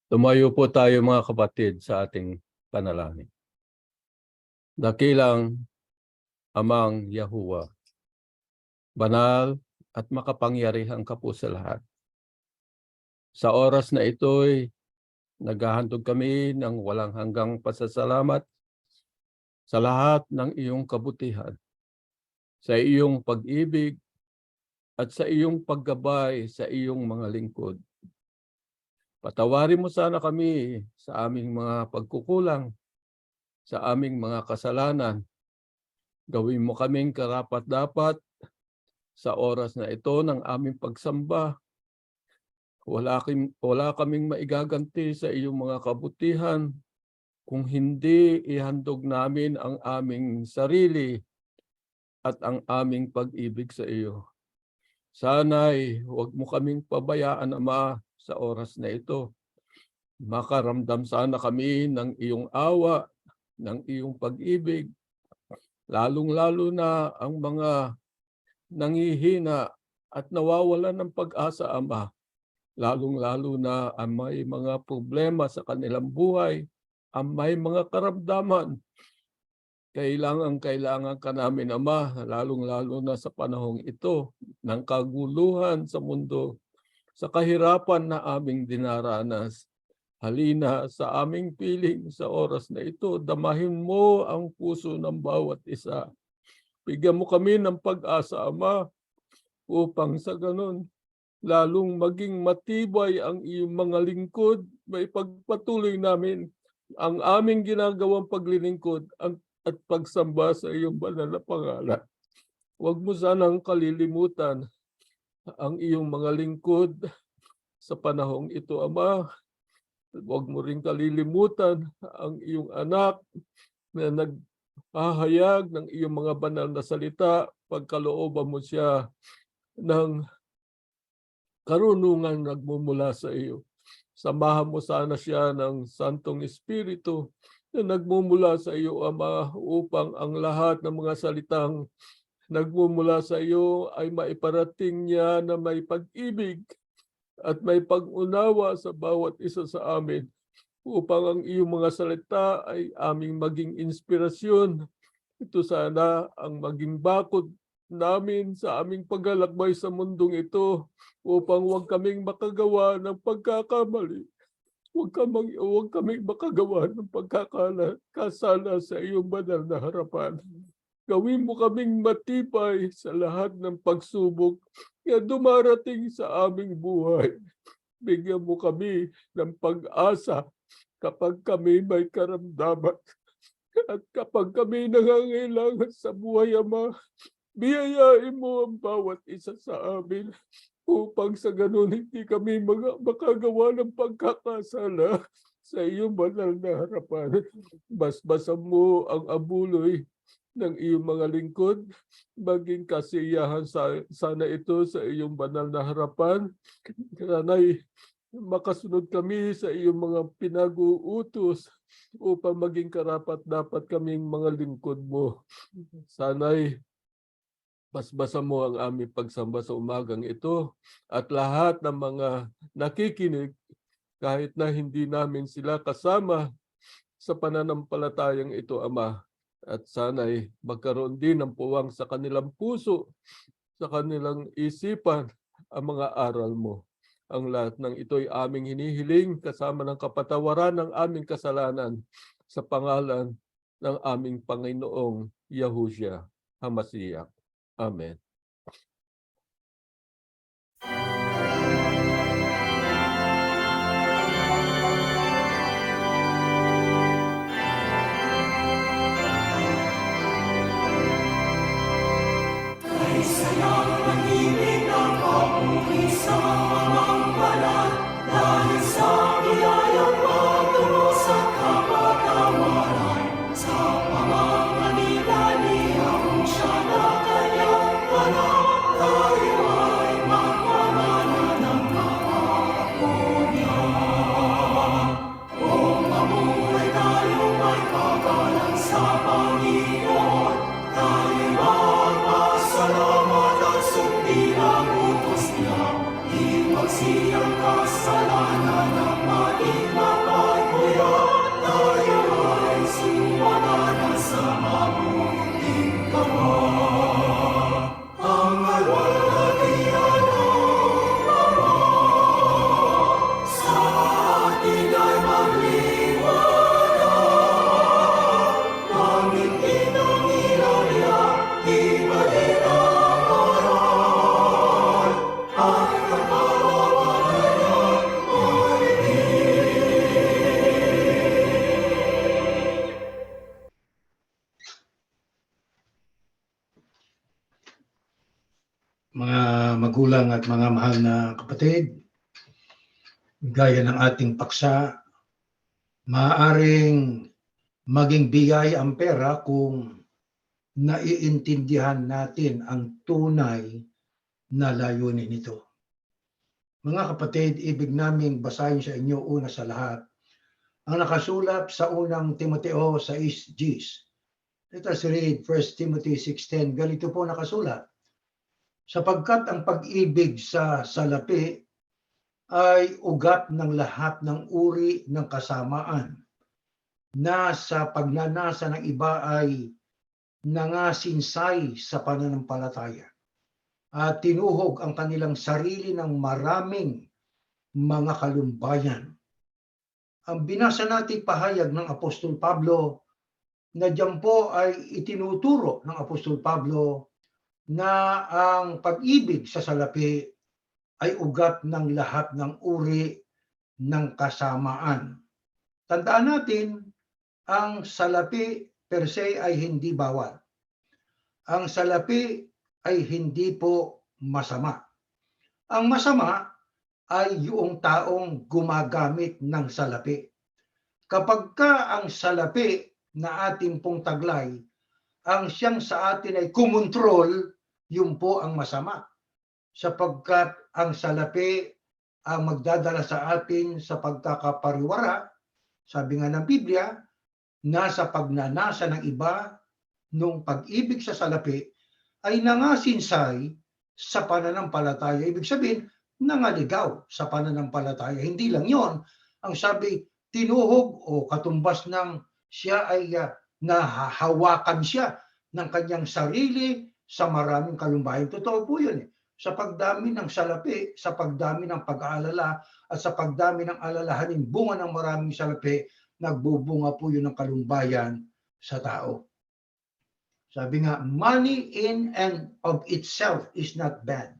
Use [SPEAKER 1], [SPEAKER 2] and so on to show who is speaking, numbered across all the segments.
[SPEAKER 1] Tumayo po tayo mga kapatid sa ating panalangin. Dakilang Amang Yahuwa, banal at makapangyarihang ka po sa lahat. Sa oras na ito'y naghahandog kami ng walang hanggang pasasalamat sa lahat ng iyong kabutihan, sa iyong pag-ibig at sa iyong paggabay sa iyong mga lingkod. Patawarin mo sana kami sa aming mga pagkukulang, sa aming mga kasalanan. Gawin mo kaming karapat-dapat sa oras na ito ng aming pagsamba. Wala kaming maigaganti sa iyong mga kabutihan kung hindi ihandog namin ang aming sarili at ang aming pag-ibig sa iyo. Sana'y huwag mo kaming pabayaan, Ama, sa oras na ito. Makaramdam sana kami ng iyong awa, ng iyong pag-ibig, lalong-lalo na ang mga nangihina at nawawalan ng pag-asa, Ama. Lalong-lalo na ang may mga problema sa kanilang buhay, ang may mga karamdaman. Kailangan ka namin, Ama, lalong-lalo na sa panahong ito ng kaguluhan sa mundo, sa kahirapan na aming dinaranas. Halina sa aming piling sa oras na ito, damahin mo ang puso ng bawat isa. Bigyan mo kami ng pag-asa, Ama, upang sa ganun, lalong maging matibay ang iyong mga lingkod, may pagpatuloy namin ang aming ginagawang paglilingkod at pagsamba sa iyong banal na pangalan. Huwag mo sanang kalilimutan ang iyong mga lingkod sa panahong ito, Ama. Huwag mo rin kalilimutan ang iyong anak na naghahayag ng iyong mga banal na salita. Pagkalooban mo siya ng karunungan nagmumula sa iyo. Samahan mo sana siya ng Santong Espiritu na nagmumula sa iyo, Ama, upang ang lahat ng mga salitang nagmumula sa iyo ay maiparating niya na may pag-ibig at may pag-unawa sa bawat isa sa amin, upang ang iyong mga salita ay aming maging inspirasyon. Ito sana ang maging bakod namin sa aming paglalakbay sa mundong ito, upang huwag kaming makagawa ng pagkakamali. Huwag kaming makagawa ng pagkakasala sa iyong banal na harapan. Gawin mo kaming matibay sa lahat ng pagsubok na dumarating sa aming buhay. Bigyan mo kami ng pag-asa kapag kami may karamdaman. At kapag kami nangangailangan sa buhay, Ama, biyayain mo ang bawat isa sa amin upang sa ganun hindi kami makagawa ng pagkakasala sa iyong banal na harapan. Basbasan mo ang abuloy ng iyong mga lingkod, maging kasiyahan sana ito sa iyong banal na harapan. Sana'y makasunod kami sa iyong mga pinag-uutos upang maging karapat-dapat kaming mga lingkod mo. Sana'y basbasan mo ang aming pagsamba sa umagang ito at lahat ng mga nakikinig, kahit na hindi namin sila kasama sa pananampalatayang ito, Ama. At sana'y magkaroon din ng puwang sa kanilang puso, sa kanilang isipan, ang mga aral mo. Ang lahat ng ito'y aming hinihiling kasama ng kapatawaran ng aming kasalanan sa pangalan ng aming Panginoong Yahushua HaMashiach. Amen.
[SPEAKER 2] Mga magulang at mga mahal na kapatid, gaya ng ating paksa, maaaring maging biyaya ang pera kung naiintindihan natin ang tunay na layunin nito. Mga kapatid, ibig naming basahin sa inyo una sa lahat ang nakasulat sa unang Timoteo 6:10. Let us read 1 Timothy 6:10. Ganito po nakasulat. Sapagkat ang pag-ibig sa salapi ay ugat ng lahat ng uri ng kasamaan, na sa pagnanasa ng iba ay nangasinsay sa pananampalataya at tinuhog ang kanilang sarili ng maraming mga kalumbayan. Ang binasa nating pahayag ng Apostol Pablo na diyan po ay itinuturo ng Apostol Pablo na ang pag-ibig sa salapi ay ugat ng lahat ng uri ng kasamaan. Tandaan natin, ang salapi per se ay hindi bawal. Ang salapi ay hindi po masama. Ang masama ay yung taong gumagamit ng salapi. Kapag ka ang salapi na ating pong taglay, ang siyang sa atin ay kumontrol, yun po ang masama. Sapagkat ang salapi ang magdadala sa atin sa pagkakapariwara, sabi nga ng Biblia, nasa pagnanasa ng iba nung pag-ibig sa salapi ay nangasinsay sa pananampalataya. Ibig sabihin, nangaligaw sa pananampalataya. Hindi lang yon. Ang sabi, tinuhog o katumbas ng siya ay nahahawakan siya ng kanyang sarili sa maraming kalumbayan. Totoo po yun. Sa pagdami ng salapi, sa pagdami ng pag-aalala, at sa pagdami ng alalahanin, bunga ng maraming salapi, nagbubunga po yun ng kalumbayan sa tao. Sabi nga, money in and of itself is not bad.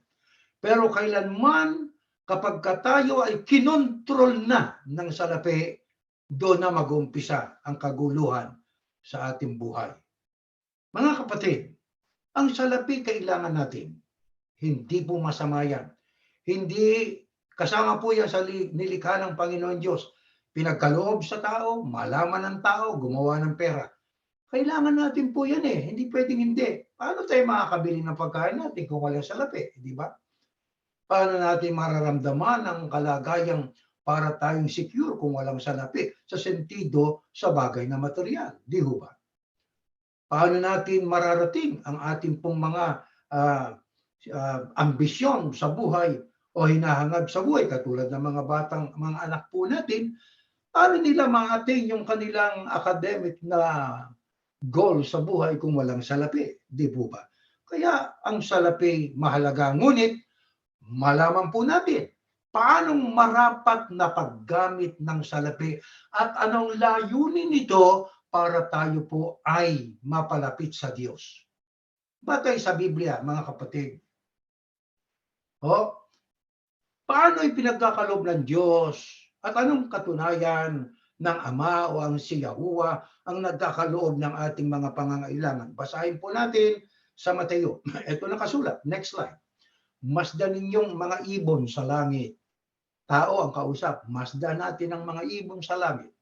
[SPEAKER 2] Pero kailanman kapag tayo ay kinontrol na ng salapi, doon na mag-umpisa ang kaguluhan sa ating buhay. Mga kapatid, ang salapi kailangan natin. Hindi po masama yan. Hindi, kasama po yan sa nilikha ng Panginoon Diyos. Pinagkaloob sa tao, malaman ng tao, gumawa ng pera. Kailangan natin po yan eh. Hindi pwedeng hindi. Paano tayo makakabili ng pagkain natin kung walang salapi? Di ba? Paano natin mararamdaman ang kalagayang para tayong secure kung walang salapi sa sentido sa bagay na material? Di ba? Paano natin mararating ang ating pong mga ambisyon sa buhay o hinahangad sa buhay katulad ng mga batang, mga anak po natin, paano nila ma-attain yung kanilang academic na goal sa buhay kung walang salapi, di po ba? Kaya ang salapi mahalaga, ngunit malaman po natin paanong marapat na paggamit ng salapi at anong layunin nito para tayo po ay mapalapit sa Diyos. Batay sa Biblia, mga kapatid. Paano ipinagkakaloob ng Diyos at anong katunayan ng Ama o ang si Yahuwah ang nagkakaloob ng ating mga pangangailangan? Basahin po natin sa Mateo. Ito nakasulat. Next slide. Masdan ninyong mga ibon sa langit. Tao ang kausap. Masdan natin ang mga ibon sa langit.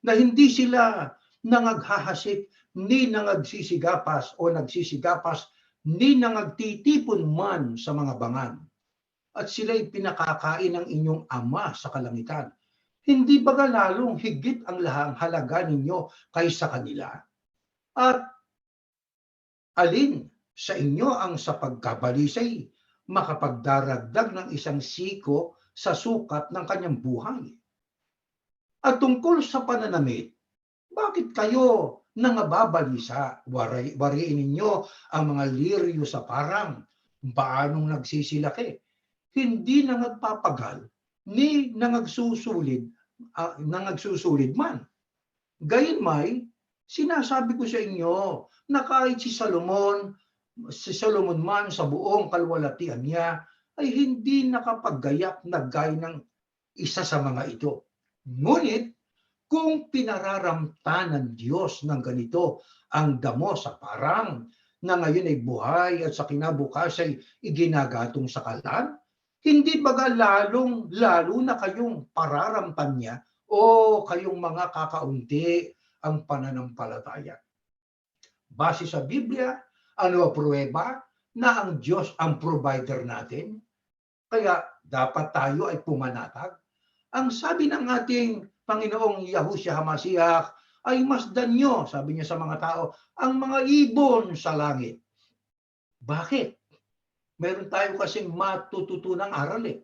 [SPEAKER 2] Na hindi sila nangaghahasik, ni nangagsisigapas o nagsisigapas, ni nangagtitipon man sa mga bangan. At sila'y pinakakain ng inyong Ama sa kalangitan. Hindi baga lalong higit ang lahang halaga ninyo kaysa kanila? At alin sa inyo ang sa pagkabalisay makapagdaragdag ng isang siko sa sukat ng kanyang buhay? At tungkol sa pananamit, bakit kayo nangababalisa? Wariin ninyo ang mga liryo sa parang, paanong nagsisilaki. Hindi nangagpapagal, ni nangagsusulid man. Gayunmay, sinasabi ko sa inyo na kahit si Solomon man sa buong kalwalatian niya ay hindi nakapaggayak na gaya ng isa sa mga ito. Ngunit kung pinararamtan ng Diyos ng ganito ang damo sa parang na ngayon ay buhay at sa kinabukas ay iginagatong sa kalan, hindi baga lalo na kayong pararamtan niya o kayong mga kakaunti ang pananampalataya? Base sa Biblia, ano ang pruweba na ang Diyos ang provider natin? Kaya dapat tayo ay pumanatag. Ang sabi ng ating Panginoong Yahushua HaMashiach ay masdan nyo, sabi niya sa mga tao, ang mga ibon sa langit. Bakit? Meron tayo kasing matututunang aral eh.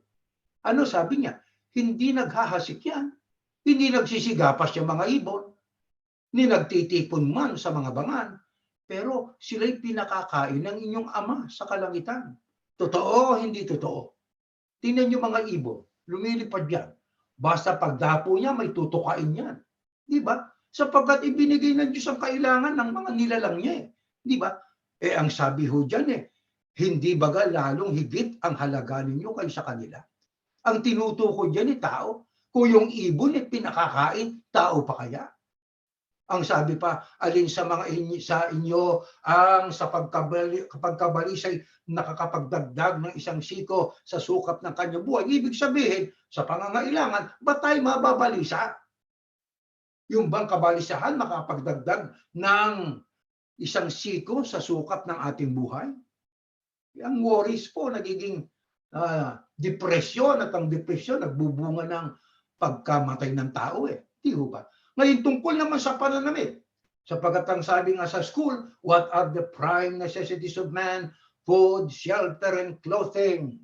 [SPEAKER 2] Ano sabi niya? Hindi naghahasik yan. Hindi nagsisigapas yung mga ibon. Ni nagtitipon man sa mga bangan. Pero sila'y pinakakain ng inyong Ama sa kalangitan. Totoo, hindi totoo. Tingnan niyo mga ibon. Lumilipad yan. Basta pagdapo niya, may tutukain yan. Di ba? Sapagkat ibinigay ng Diyos ang kailangan ng mga nilalang niya eh. Di ba? Ang sabi ho dyan hindi baga lalong higit ang halaga ninyo kaysa kanila? Ang tinutukoy dyan tao. Kung yung ibon pinakakain, tao pa kaya? Ang sabi pa, alin sa mga sa inyo ang sa pagkabalisay nakakapagdagdag ng isang siko sa sukat ng kanyang buhay? Ibig sabihin, sa pangangailangan, ba't tayo mababalisa? Yung bang kabalisahan makapagdagdag ng isang siko sa sukat ng ating buhay? Ang worries po nagiging depresyon, at ang depresyon nagbubunga ng pagkamatay ng tao Di ba? Ngayon tungkol naman sa pananamit, sapagkat ang sabi nga sa school, what are the prime necessities of man? Food, shelter, and clothing.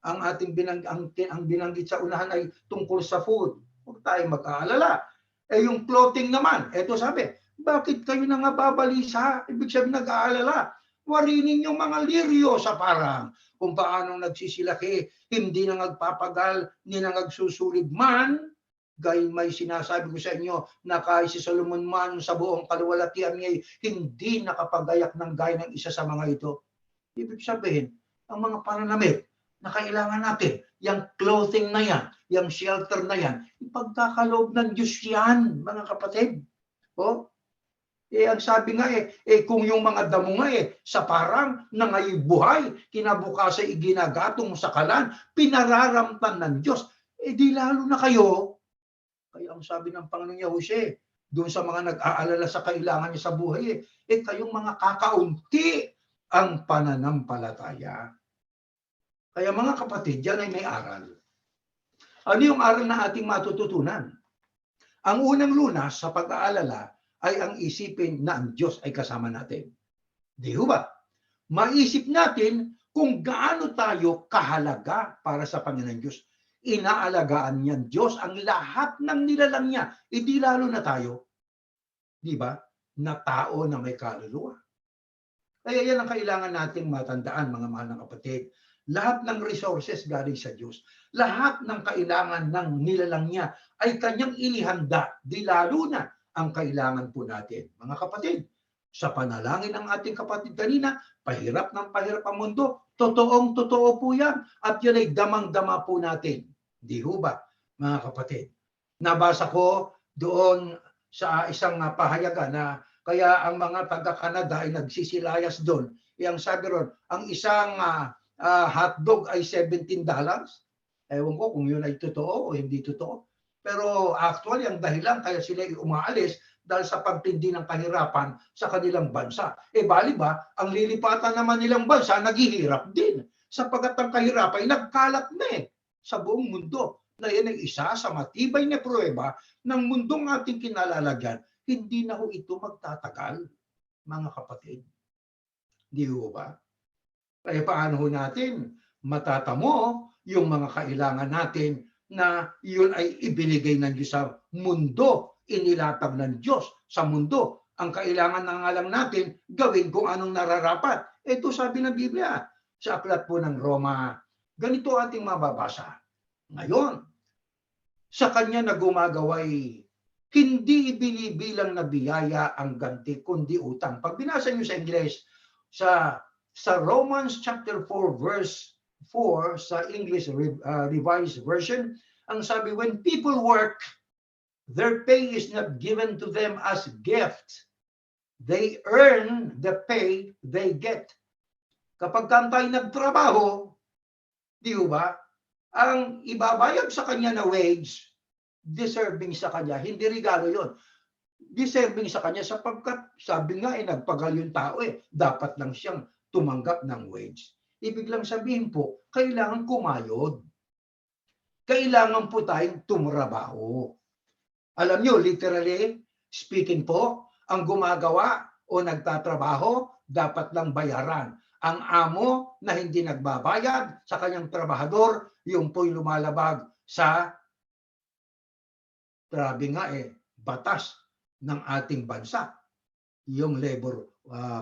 [SPEAKER 2] Ang ating binanggit sa unahan ay tungkol sa food. Huwag tayong mag-aalala. Yung clothing naman, eto sabi, bakit kayo nangababalisa? Ibig sabihin nag-aalala. Warinin yung mga liryo sa parang, kung paano nagsisilaki, hindi na nagpapagal, ni na nagsusulid man. Gayun may sinasabi ko sa inyo na kahit si Solomon man sa buong kaluwalhatian niya hindi nakapagayak ng gaya ng isa sa mga ito. Ibig sabihin, ang mga pananamit na kailangan natin, yung clothing na yan, yung shelter na yan, ipagkakaloob ng Diyos yan, mga kapatid. Ang sabi nga kung yung mga damo nga sa parang na ngayon buhay, kinabukasan iginagatong sa kalan, pinararamtan ng Diyos, di lalo na kayo. Kaya ang sabi ng Panginoong Yahushua, doon sa mga nag-aalala sa kailangan niya sa buhay, kayong mga kakaunti ang pananampalataya. Kaya mga kapatid, yan ay may aral. Ano yung aral na ating matututunan? Ang unang lunas sa pag-aalala ay ang isipin na ang Diyos ay kasama natin. Di ba? Maisip natin kung gaano tayo kahalaga para sa Panginoon Diyos. Inaalagaan niyan Diyos ang lahat ng nilalang niya. Di lalo na tayo. Di ba? Na tao na may kaluluwa. Kaya yan ang kailangan nating matandaan, mga mahal na kapatid, Lahat ng resources galing sa Diyos. Lahat ng kailangan ng nilalang niya ay kanyang ilihanda, di lalo na ang kailangan po natin. Mga kapatid, sa panalangin ng ating kapatid kanina, pahirap ng pahirap ang mundo, totoong totoo po yan, at yun ay damang-dama po natin. Di ho ba, mga kapatid? Nabasa ko doon sa isang pahayagan na kaya ang mga taga-Canada ay nagsisilayas doon. Ang sabi ron, ang isang hotdog ay $17. Ewan ko kung yun ay totoo o hindi totoo. Pero actually, ang dahilan kaya sila umaalis dahil sa pagtindi ng kahirapan sa kanilang bansa. Bali ba, ang lilipatan naman nilang bansa, naghihirap din. Sapagat ang kahirapan ay nagkalat na sa buong mundo. Na yan ay isa sa matibay na pruweba ng mundong ating kinalalagyan. Hindi na ho ito magtatagal, mga kapatid. Di ho ba? Kaya paano ho natin matatamo yung mga kailangan natin na yun ay ibinigay ng Diyos sa mundo, inilatag ng Diyos sa mundo. Ang kailangan na nga lang natin, gawin kung anong nararapat. Ito sabi ng Biblia sa aklat po ng Roma. Ganito ating mababasa. Ngayon, sa kanya na gumagaway, hindi ibinibilang na biyaya ang ganti, kundi utang. Pag binasa nyo sa English, sa Romans chapter 4 verse 4 sa English Revised Version, ang sabi, when people work, their pay is not given to them as gift. They earn the pay they get. Kapag tayo nagtrabaho, di ba, ang ibabayad sa kanya na wage, deserving sa kanya, hindi regalo yon. Deserving sa kanya sapagkat sabi nga nagpagal yung tao dapat lang siyang tumanggap ng wage. Ibig lang sabihin po, kailangan kumayod. Kailangan po tayong tumrabaho. Alam nyo, literally speaking po, ang gumagawa o nagtatrabaho, dapat lang bayaran. Ang amo na hindi nagbabayad sa kanyang trabahador, yung po'y lumalabag sa batas ng ating bansa. Yung labor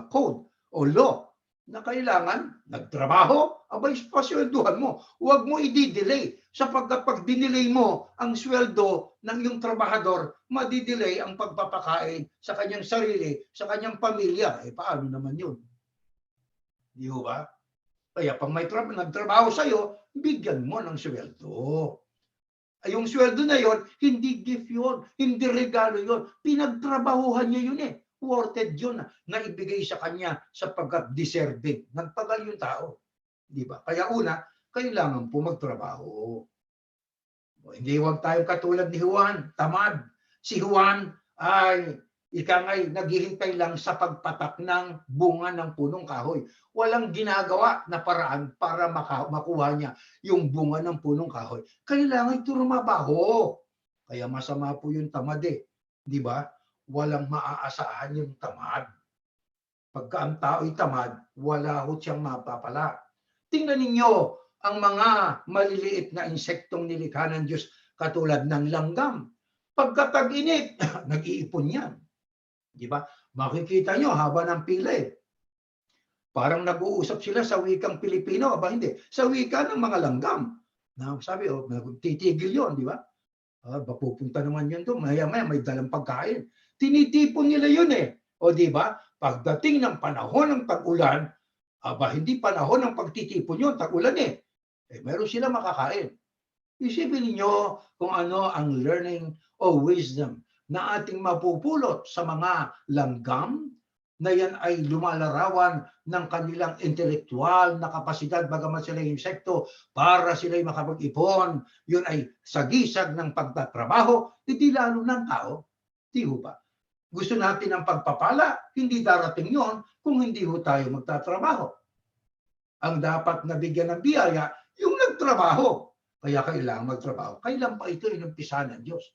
[SPEAKER 2] code o law na kailangan nagtrabaho, abay pasweldohan mo. Huwag mo i-delay sapagkat pag dinelay mo ang sweldo ng iyong trabahador, madidelay ang pagpapakain sa kanyang sarili, sa kanyang pamilya. Paano naman yun? Di ba? Kaya pag may nagtrabaho sa'yo, bigyan mo ng sweldo. Yung sweldo na yon, hindi gift yun, hindi regalo yun. Pinagtrabahuhan niya yun Worth it yun na ibigay sa kanya sapagkat deserving. Nagpagal yung tao. Di ba? Kaya una, kailangan po magtrabaho. Hindi huwag tayong katulad ni Juan, tamad. Si Juan ay naghihintay lang sa pagpatak ng bunga ng punong kahoy. Walang ginagawa na paraan para makuha niya yung bunga ng punong kahoy. Kailangan ito rumabaho. Kaya masama po yung tamad Di ba? Walang maaasahan yung tamad. Pagka ang tao'y tamad, wala ho siyang mapapala. Tingnan ninyo ang mga maliliit na insektong nilikha ng Diyos katulad ng langgam. Pagka tag-init, nag-iipon yan. Di ba? Makikita nyo haba ng pila Parang nag-uusap sila sa wikang Pilipino, aba hindi, sa wika ng mga langgam. Na sabi, titigil yon, di ba? Pupunta naman yun doon, maya-maya may dalang pagkain. Tinitipon nila yun O di ba? Pagdating ng panahon ng tag-ulan, hindi panahon ng pagtitipon yun, tag-ulan meron sila makakain. Isipin niyo kung ano ang learning o wisdom na ating mapupulot sa mga langgam na yan ay lumalarawan ng kanilang intelektual na kapasidad bagamat sila insekto para sila'y makapag-ipon. Yun ay sagisag ng pagtatrabaho, hindi lalo ng tao. Di ba? Gusto natin ang pagpapala, hindi darating yon kung hindi tayo magtatrabaho. Ang dapat nabigyan ng biyaya, yung nagtrabaho. Kaya kailangan magtrabaho. Kailan pa ito inumpisa ng Diyos?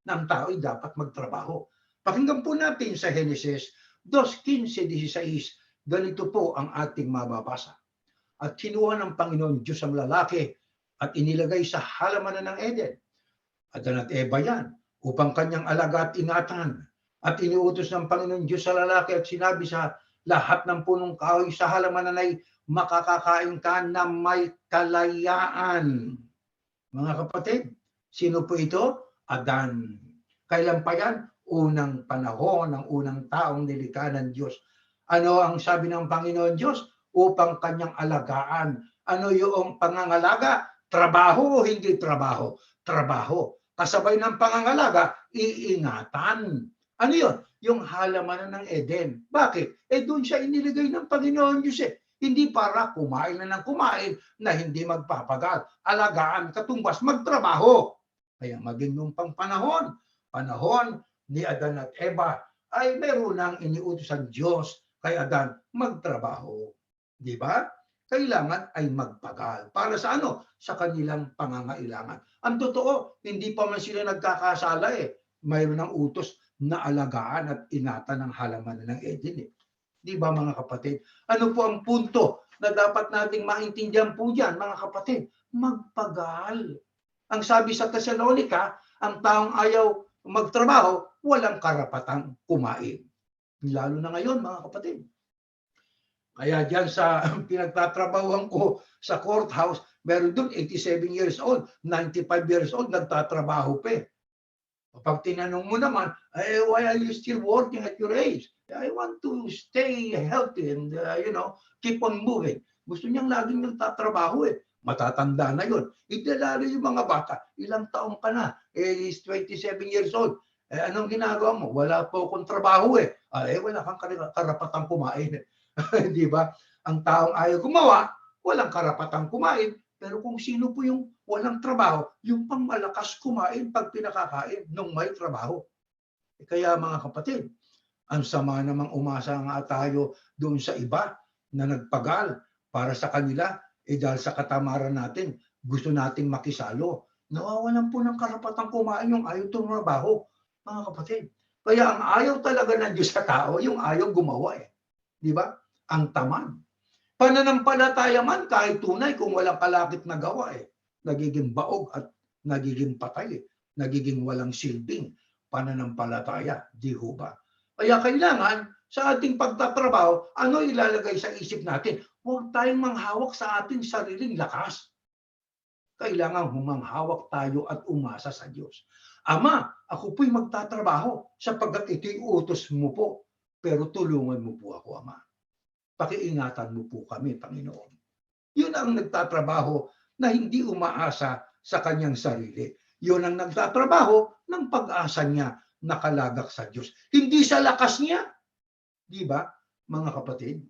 [SPEAKER 2] Ng tao ay dapat magtrabaho. Pakinggan po natin sa Genesis 2:15-16, ganito po ang ating mababasa. At kinuha ng Panginoon Diyos ang lalaki at inilagay sa halamanan ng Eden. Adan at Eva yan, upang kanyang alaga at ingatan. At iniutos ng Panginoon Diyos sa lalaki at sinabi sa lahat ng punong kahoy sa halamanan ay makakakain ka na may kalayaan. Mga kapatid, sino po ito? Adan. Kailan pa yan? Unang panahon, ng unang taong nilikha ng Diyos. Ano ang sabi ng Panginoon Diyos? Upang kanyang alagaan. Ano yung pangangalaga? Trabaho o hindi trabaho? Trabaho. Kasabay ng pangangalaga, iingatan. Ano yun? Yung halamanan ng Eden. Bakit? Doon siya iniligay ng Panginoon Diyos eh. Hindi para kumain na ng kumain na hindi magpapagal. Alagaan, katumbas, magtrabaho. Kaya maging nung panahon ni Adan at Eva, ay meron nang iniutos ang Diyos kay Adan magtrabaho. Di ba? Kailangan ay magpagal. Para sa ano? Sa kanilang pangangailangan. Ang totoo, hindi pa man sila nagkakasala eh. Mayroon ng utos na alagaan at ingatan ng halaman ng Eden eh. Di ba mga kapatid? Ano po ang punto na dapat nating maintindihan po dyan mga kapatid? Magpagal. Ang sabi sa Thessalonica, ang taong ayaw magtrabaho, walang karapatang kumain. Lalo na ngayon mga kapatid. Kaya dyan sa pinagtatrabahuan ko sa courthouse, meron doon 87 years old, 95 years old, nagtatrabaho pa eh. Pag tinanong mo naman, why are you still working at your age? I want to stay healthy and, keep on moving. Gusto niyang laging nagtatrabaho eh. Matatanda na yun. Lalo yung mga bata, ilang taong ka na? He's 27 years old. Anong ginagawa mo? Wala po akong trabaho eh. Wala kang karapatang kumain. Di ba? Ang taong ayaw gumawa, walang karapatang kumain. Pero kung sino po yung walang trabaho, yung pangmalakas kumain pag pinakakain nung may trabaho. Kaya mga kapatid, ang sama namang umasa nga tayo doon sa iba na nagpagal para sa kanila, dahil sa katamaran natin, gusto nating makisalo. Nawawalan po ng karapatang kumain yung ayaw tumabaho, mga kapatid. Kaya ang ayaw talaga ng Diyos sa tao, yung ayaw gumawa eh. Di ba? Ang tamad. Pananampalataya man kahit tunay kung walang kalakip na gawa eh. Nagiging baog at nagiging patay eh. Nagiging walang silbing pananampalataya. Di ho ba? Kaya kailangan sa ating pagtatrabaho, ano ilalagay sa isip natin? Huwag tayong manghawak sa ating sariling lakas. Kailangan humanghawak tayo at umasa sa Diyos. Ama, ako po'y magtatrabaho sapagkat ito'y utos mo po. Pero tulungan mo po ako, Ama. Pakiingatan mo po kami, Panginoon. Yun ang nagtatrabaho na hindi umaasa sa kanyang sarili. Yun ang nagtatrabaho ng pag-asa niya nakalagak sa Diyos. Hindi sa lakas niya. Di ba, mga kapatid?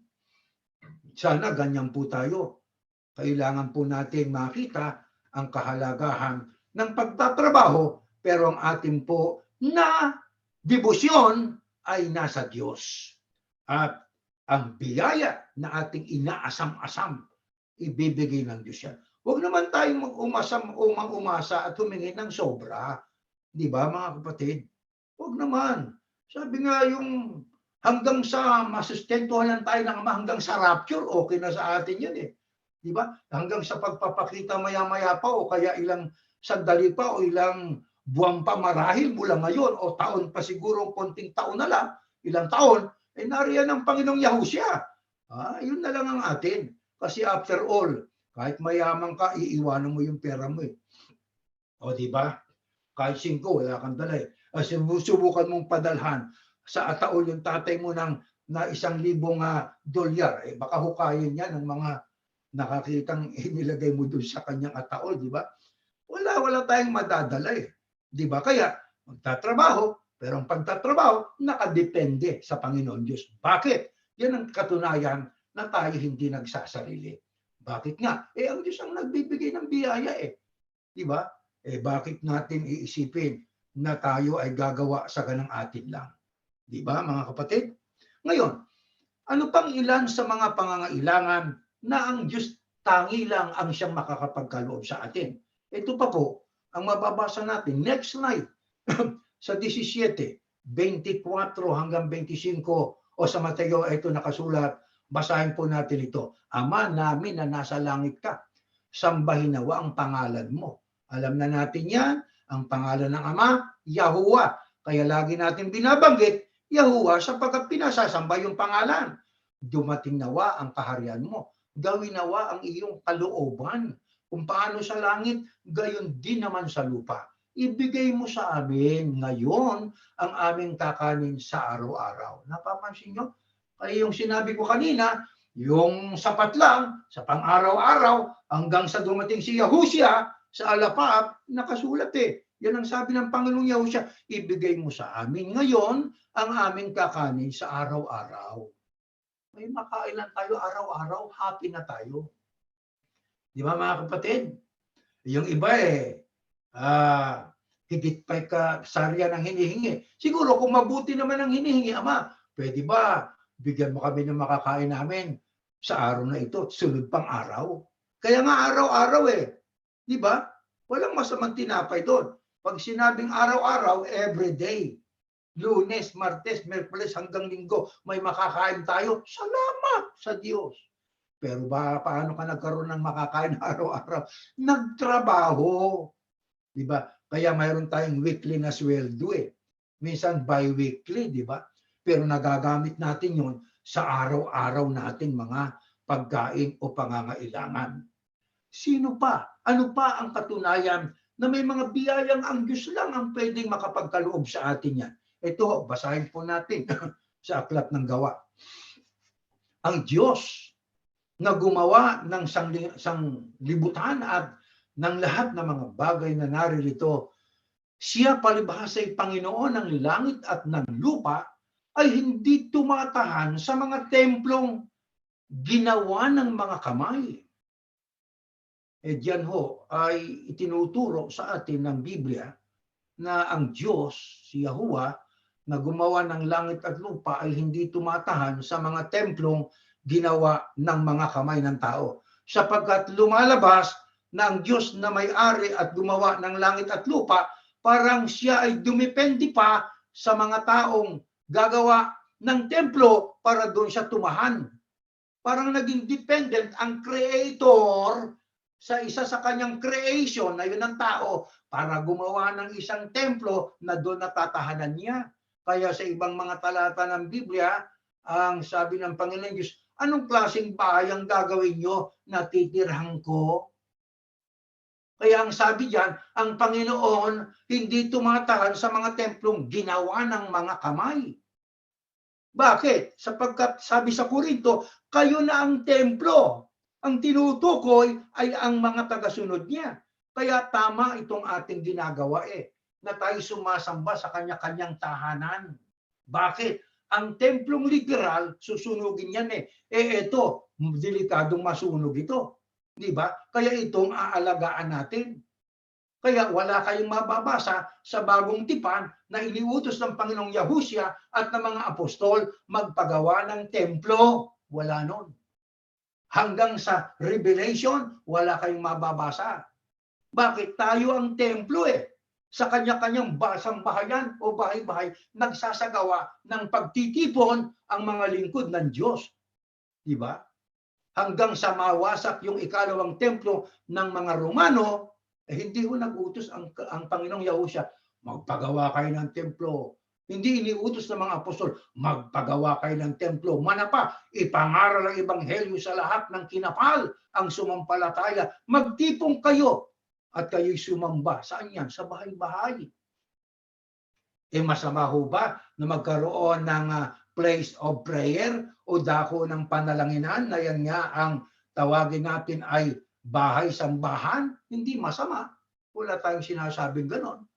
[SPEAKER 2] Sana ganyan po tayo. Kailangan po natin makita ang kahalagahan ng pagtatrabaho, pero ang atin po na debosyon ay nasa Diyos. At ang biyaya na ating inaasam-asam, ibibigay ng Diyos yan. Huwag naman tayong umasa at humingi ng sobra. Di ba, mga kapatid? Huwag naman. Sabi nga yung hanggang sa masustentuhan lang tayo ng Ama, hanggang sa rapture, okay na sa atin yun eh. Di ba? Hanggang sa pagpapakita maya-maya pa o kaya ilang sandali pa o ilang buwan pa marahil mula ngayon o taon pa siguro, konting taon na lang, ilang taon, nariyan ng Panginoong Yahushua. Yun na lang ang atin. Kasi after all, kahit mayaman ka, iiwanan mo yung pera mo eh. O di ba? Kahit 5, wala kang dala eh. Subukan mong padalhan sa ataol yung tatay mo na $1,000 dolyar. Baka hukayin niya ng mga nakakitang inilagay mo doon sa kanyang ataol, di ba? Wala tayong madadala eh. Di ba? Kaya magtatrabaho, pero ang pagtatrabaho nakadepende sa Panginoon Diyos. Bakit? Yan ang katunayan na tayo hindi nagsasarili. Bakit nga? Ang Diyos ang nagbibigay ng biyaya eh. Di ba? Bakit natin iisipin na tayo ay gagawa sa ganang atin lang? Di ba, mga kapatid? Ngayon, ano pang ilan sa mga pangangailangan na ang Diyos tangi lang ang siyang makakapagkaloob sa atin? Ito pa po, ang mababasa natin next slide sa 17, 24 hanggang 25 o sa Mateo, ito nakasulat, basahin po natin ito. Ama namin na nasa langit ka, sambahin nawa ang pangalan mo. Alam na natin yan, ang pangalan ng Ama, Yahuwah. Kaya lagi natin binabanggit, Yahuwah sapagkat pinasasamba yung pangalan. Dumating nawa ang kaharian mo. gawin nawa ang iyong kalooban. Kung paano sa langit, gayon din naman sa lupa. Ibigay mo sa amin ngayon ang aming kakanin sa araw-araw. Napapansin nyo? Kaya yung sinabi ko kanina, yung sapat lang sa pang-araw-araw hanggang sa dumating si Yahushua sa alapap, nakasulat eh. Yan ang sabi ng Panginoong Yahushua, ibigay mo sa amin ngayon ang aming kakanin sa araw-araw. May makain lang tayo araw-araw, happy na tayo. Di ba mga kapatid? Yung iba higit pa sarya ng hinihingi. Siguro kung mabuti naman ang hinihingi, Ama, pwede ba bigyan mo kami ng makakain namin sa araw na ito, sunod pang araw? Kaya nga araw-araw Di ba? Walang masamang tinapay doon. Pag sinabing araw-araw, everyday. Lunes, Martes, Miyerkules hanggang Linggo, may makakain tayo. Salamat sa Diyos. Pero paano ka nagkaroon ng makakain araw-araw? Nagtrabaho. Di ba? Kaya mayroon tayong weekly na sweldo Minsan bi-weekly, di ba? Pero nagagamit natin yon sa araw-araw nating mga pagkain o pangangailangan. Sino pa? Ano pa ang katunayan na may mga biyayang ang Diyos lang ang pwedeng makapagkaloob sa atin yan? Ito, basahin po natin sa Aklat ng Gawa. Ang Diyos na gumawa ng sanglibutan at ng lahat ng mga bagay na naririto, siya palibhasa'y Panginoon ng langit at ng lupa, ay hindi tumatahan sa mga templong ginawa ng mga kamay. Diyan ay itinuturo sa atin ng Biblia na ang Diyos, si Yahuwah, na gumawa ng langit at lupa ay hindi tumatahan sa mga templong ginawa ng mga kamay ng tao. Sapagkat lumalabas na ang Diyos na may-ari at gumawa ng langit at lupa, parang siya ay dumepende pa sa mga taong gagawa ng templo para doon siya tumahan. Parang naging dependent ang Creator sa isa sa kanyang creation na yun ang tao para gumawa ng isang templo na doon natatahanan niya. Kaya sa ibang mga talata ng Biblia, ang sabi ng Panginoon Diyos, anong klaseng bahay ang gagawin nyo na titirhan ko? Kaya ang sabi diyan, ang Panginoon hindi tumatahan sa mga templong ginawa ng mga kamay. Bakit? Sapagkat sabi sa Korinto, kayo na ang templo. Ang tinutukoy ay ang mga tagasunod niya. Kaya tama itong ating ginagawa na tayo sumasamba sa kanya-kanyang tahanan. Bakit? Ang templong literal, susunugin yan ito, delikadong masunog ito. Di ba? Kaya itong aalagaan natin. Kaya wala kayong mababasa sa bagong tipan na iniutos ng Panginoong Yahushua at ng mga apostol magpagawa ng templo. Wala nun. Hanggang sa Revelation, wala kayong mababasa. Bakit? Tayo ang templo Sa kanya-kanyang sambahayan o bahay-bahay, nagsasagawa ng pagtitipon ang mga lingkod ng Diyos. Diba? Hanggang sa mawasak yung ikalawang templo ng mga Romano, hindi ko nag-utos ang Panginoong Yahushua, magpagawa kayo ng templo. Hindi iniutos ng mga apostol, magpagawa kayo ng templo. Manapa, ipangaral ang ebanghelyo sa lahat ng kinapal ang sumampalataya. Magtipong kayo at kayo'y sumamba. Saan yan? Sa bahay-bahay. Masama ho ba na magkaroon ng place of prayer o dako ng panalanginan na yan nga ang tawagin natin ay bahay-sambahan? Hindi masama. Wala tayong sinasabing ganon.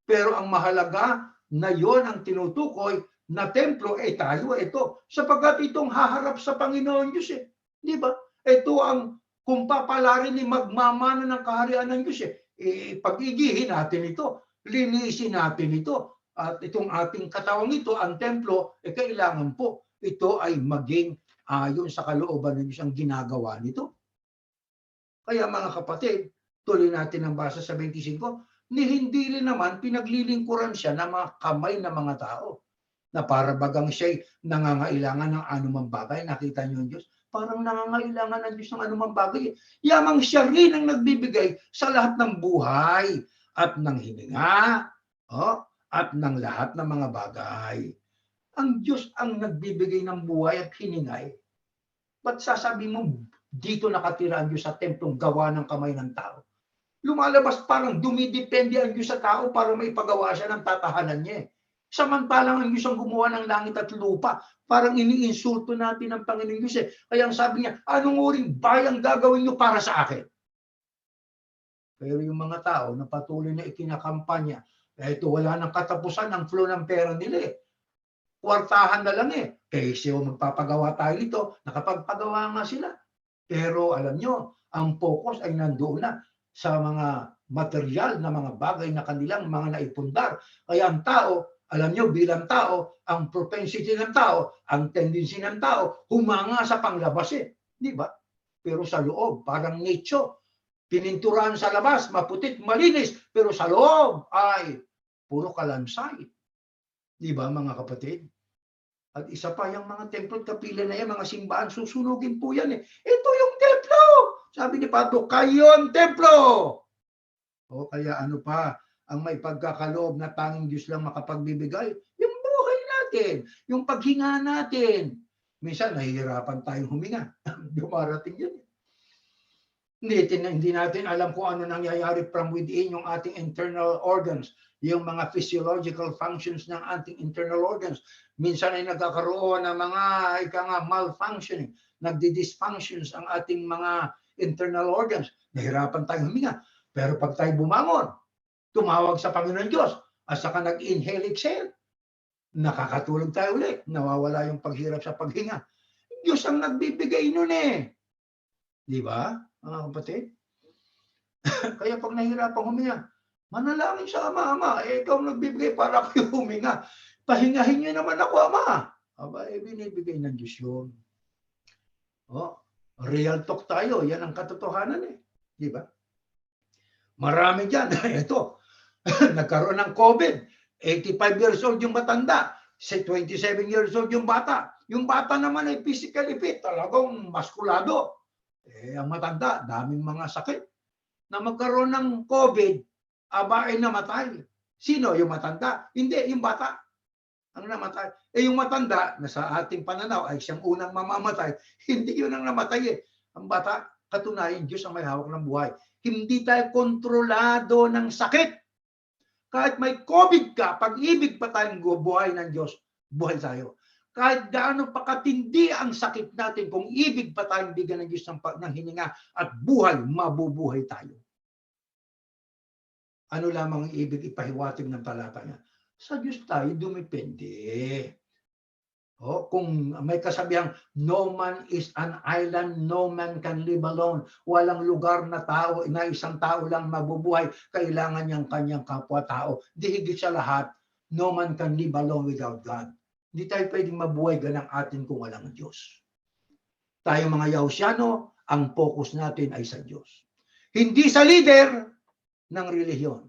[SPEAKER 2] Pero ang mahalaga na yon ang tinutukoy na templo tayo ito. Sapagkat itong haharap sa Panginoon Diyos Di ba? Ito ang kung papalarin ni magmamana ng kaharian ng Diyos pag-igihin natin ito. Linisin natin ito. At itong ating katawang ito, ang templo, kailangan po ito ay maging ayon sa kalooban ng Diyos ang ginagawa nito. Kaya mga kapatid, tuloy natin ang basa sa 25, ni hindi rin naman pinaglilingkuran siya ng mga kamay ng mga tao na para bagang siya'y nangangailangan ng anumang bagay. Nakita niyo ang Diyos? Parang nangangailangan ng Diyos ng anumang bagay. Yamang siya rin ang nagbibigay sa lahat ng buhay at ng hininga at ng lahat ng mga bagay. Ang Diyos ang nagbibigay ng buhay at hininga. Ba't sasabi mo dito nakatira ang Diyos sa templong gawa ng kamay ng tao. Lumalabas parang dumidepende ang Diyos sa tao para maipagawa siya ng tatahanan niya. Samantalang ang Diyos ang gumawa ng langit at lupa. Parang iniinsulto natin ang Panginoon Diyos eh. Kaya ang sabi niya, anong uring bayang gagawin niyo para sa akin? Pero yung mga tao na patuloy na ikinakampanya, ito wala nang katapusan ang flow ng pera nila eh. Kwartahan na lang eh. Kaya magpapagawa tayo nito, nakapagpagawa nga sila. Pero alam nyo, ang focus ay nandoon na sa mga material na mga bagay na kanilang mga naipundar. Kaya ang tao, alam nyo, bilang tao, ang propensity ng tao, ang tendency ng tao, humanga sa panglabas eh. Di ba? Pero sa loob, parang nicho. Pininturahan sa labas, maputit, malinis. Pero sa loob ay puro kalansay. Di ba mga kapatid? At isa pa yung mga templo at kapila na yan, mga simbahan, susunugin po yan eh. Ito yung templo! Sabi ni Pablo, kayo ang templo! O kaya ano pa, ang may pagkakaloob na tanging Diyos lang makapagbibigay, yung buhay natin, yung paghinga natin. Minsan, nahihirapan tayong huminga. Dumarating yun. Hindi natin alam kung ano nangyayari from within yung ating internal organs, yung mga physiological functions ng ating internal organs. Minsan ay nagkakaroon ng mga malfunctioning, nagdi-dysfunctions ang ating mga internal organs. Nahirapan tayong huminga. Pero pag tayo bumangon, tumawag sa Panginoon Diyos, at saka nag-inhale, exhale, nakakatulog tayo ulit. Nawawala yung paghirap sa paghinga. Diyos ang nagbibigay nun eh. Di ba, mga kapatid? Kaya pag nahihirapan huminga, manalangin sa Ama, ikaw nagbibigay para kayo huminga. Pahingahin niyo naman ako, Ama. Aba, binibigay ng Diyos yun. Oh, real talk tayo, yan ang katotohanan eh. Di ba? Marami dyan. Ito, nagkaroon ng COVID. 85 years old yung matanda. 27 years old yung bata. Yung bata naman ay physically fit. Talagang maskulado. Ang matanda, daming mga sakit. Na magkaroon ng COVID, aba ay namatay. Sino? Yung matanda? Hindi, yung bata. Ang namatay. Yung matanda, na sa ating pananaw ay siyang unang mamamatay, hindi yun ang namatay eh. Ang bata, katunayan, Diyos ang may hawak ng buhay. Hindi tayo kontrolado ng sakit. Kahit may COVID ka, pag-ibig pa tayong buhay ng Diyos, buhay tayo. Kahit gaano pa katindi ang sakit natin, kung ibig pa tayong bigyan ng Diyos ng hininga at buhay, mabubuhay tayo. Ano lamang ang ibig ipahiwatig ng talata niya? Sa Diyos tayo dumipende. Kung may kasabihang, no man is an island, no man can live alone. Walang lugar na tao, na isang tao lang mabubuhay, kailangan niyang kanyang kapwa-tao. Di higit sa lahat, no man can live alone without God. Hindi tayo pwedeng mabuhay ganang atin kung walang Diyos. Tayo mga Yahusyano, ang focus natin ay sa Diyos. Hindi sa leader ng relihiyon.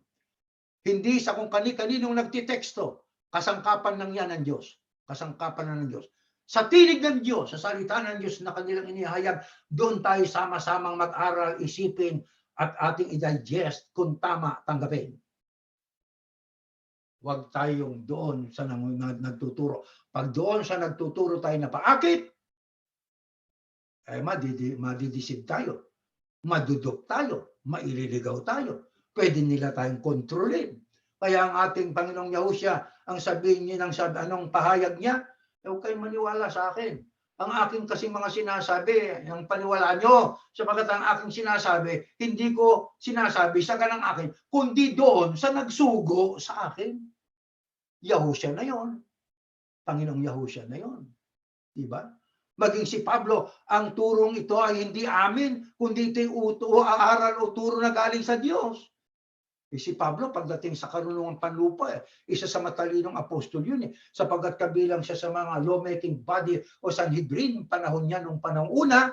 [SPEAKER 2] Hindi sa kung kani-kaninong nagtiteksto, kasangkapan lang yan ng Diyos. Kasangkapan na ng Diyos. Sa tinig ng Diyos, sa salita ng Diyos na kanilang inihayag, doon tayo sama-samang mag-aral, isipin, at ating i-digest kung tama, tanggapin. Huwag tayong doon sa nagtuturo. Pag doon sa nagtuturo tayo na paakit, madidisib tayo, madudok tayo, maililigaw tayo. Pwede nila tayong kontrolin. Kaya ang ating Panginoong Yahusya, ang sabihin niya anong pahayag niya, huwag kayong maniwala sa akin. Ang aking kasing mga sinasabi, ang paniwalaan nyo, sapagkat ang aking sinasabi, hindi ko sinasabi sa kanang akin, kundi doon sa nagsugo sa akin. Yahusya na yon. Panginoong Yahusya na yon. Diba? Maging si Pablo, ang turong ito ay hindi amin, kundi ito'y aral o turo na galing sa Diyos. Si Pablo, pagdating sa karunungang panlupa, isa sa matalinong apostol yun sapagkat kabilang siya sa mga lawmaking body o Sanhedrin, panahon niya nung panahon una,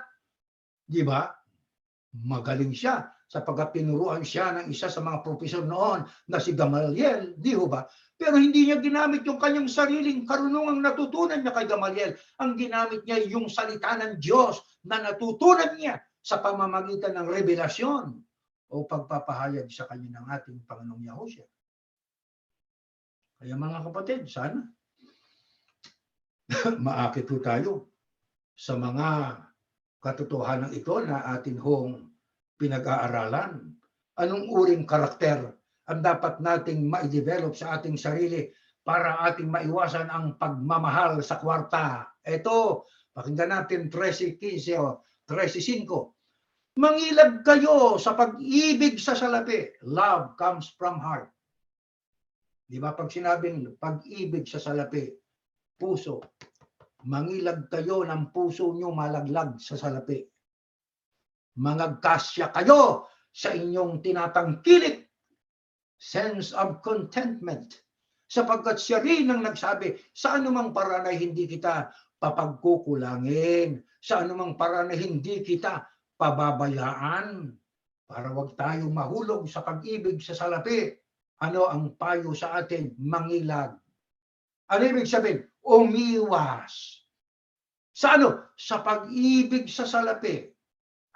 [SPEAKER 2] di ba? Magaling siya sapagkat tinuruan siya ng isa sa mga profesor noon na si Gamaliel, di ba? Pero hindi niya ginamit yung kanyang sariling karunungang natutunan niya kay Gamaliel. Ang ginamit niya yung salita ng Diyos na natutunan niya sa pamamagitan ng revelasyon o pagpapahayag sa kanya ng ating Panginoong Yahusya. Kaya mga kapatid, sana maakit po tayo sa mga katotohanan ito na atin hong pinag-aaralan. Anong uring karakter ang dapat nating ma-develop sa ating sarili para ating maiwasan ang pagmamahal sa kwarta? Ito, pakinggan natin 13:15 o 13:5. Mangilag kayo sa pag-ibig sa salapi. Love comes from heart. Di ba pag sinabing pag-ibig sa salapi, puso, mangilag kayo ng puso nyo malaglag sa salapi. Mangagkasya kayo sa inyong tinatangkilik, sense of contentment, sapagkat siya rin ang nagsabi, sa anumang paraan ay hindi kita papagkukulangin, sa anumang paraan ay hindi kita pababayaan, para wag tayong mahulog sa pag-ibig sa salapi. Ano ang payo sa atin? Mangilag. Ano ibig sabihin? Umiwas. Sa ano? Sa pag-ibig sa salapi.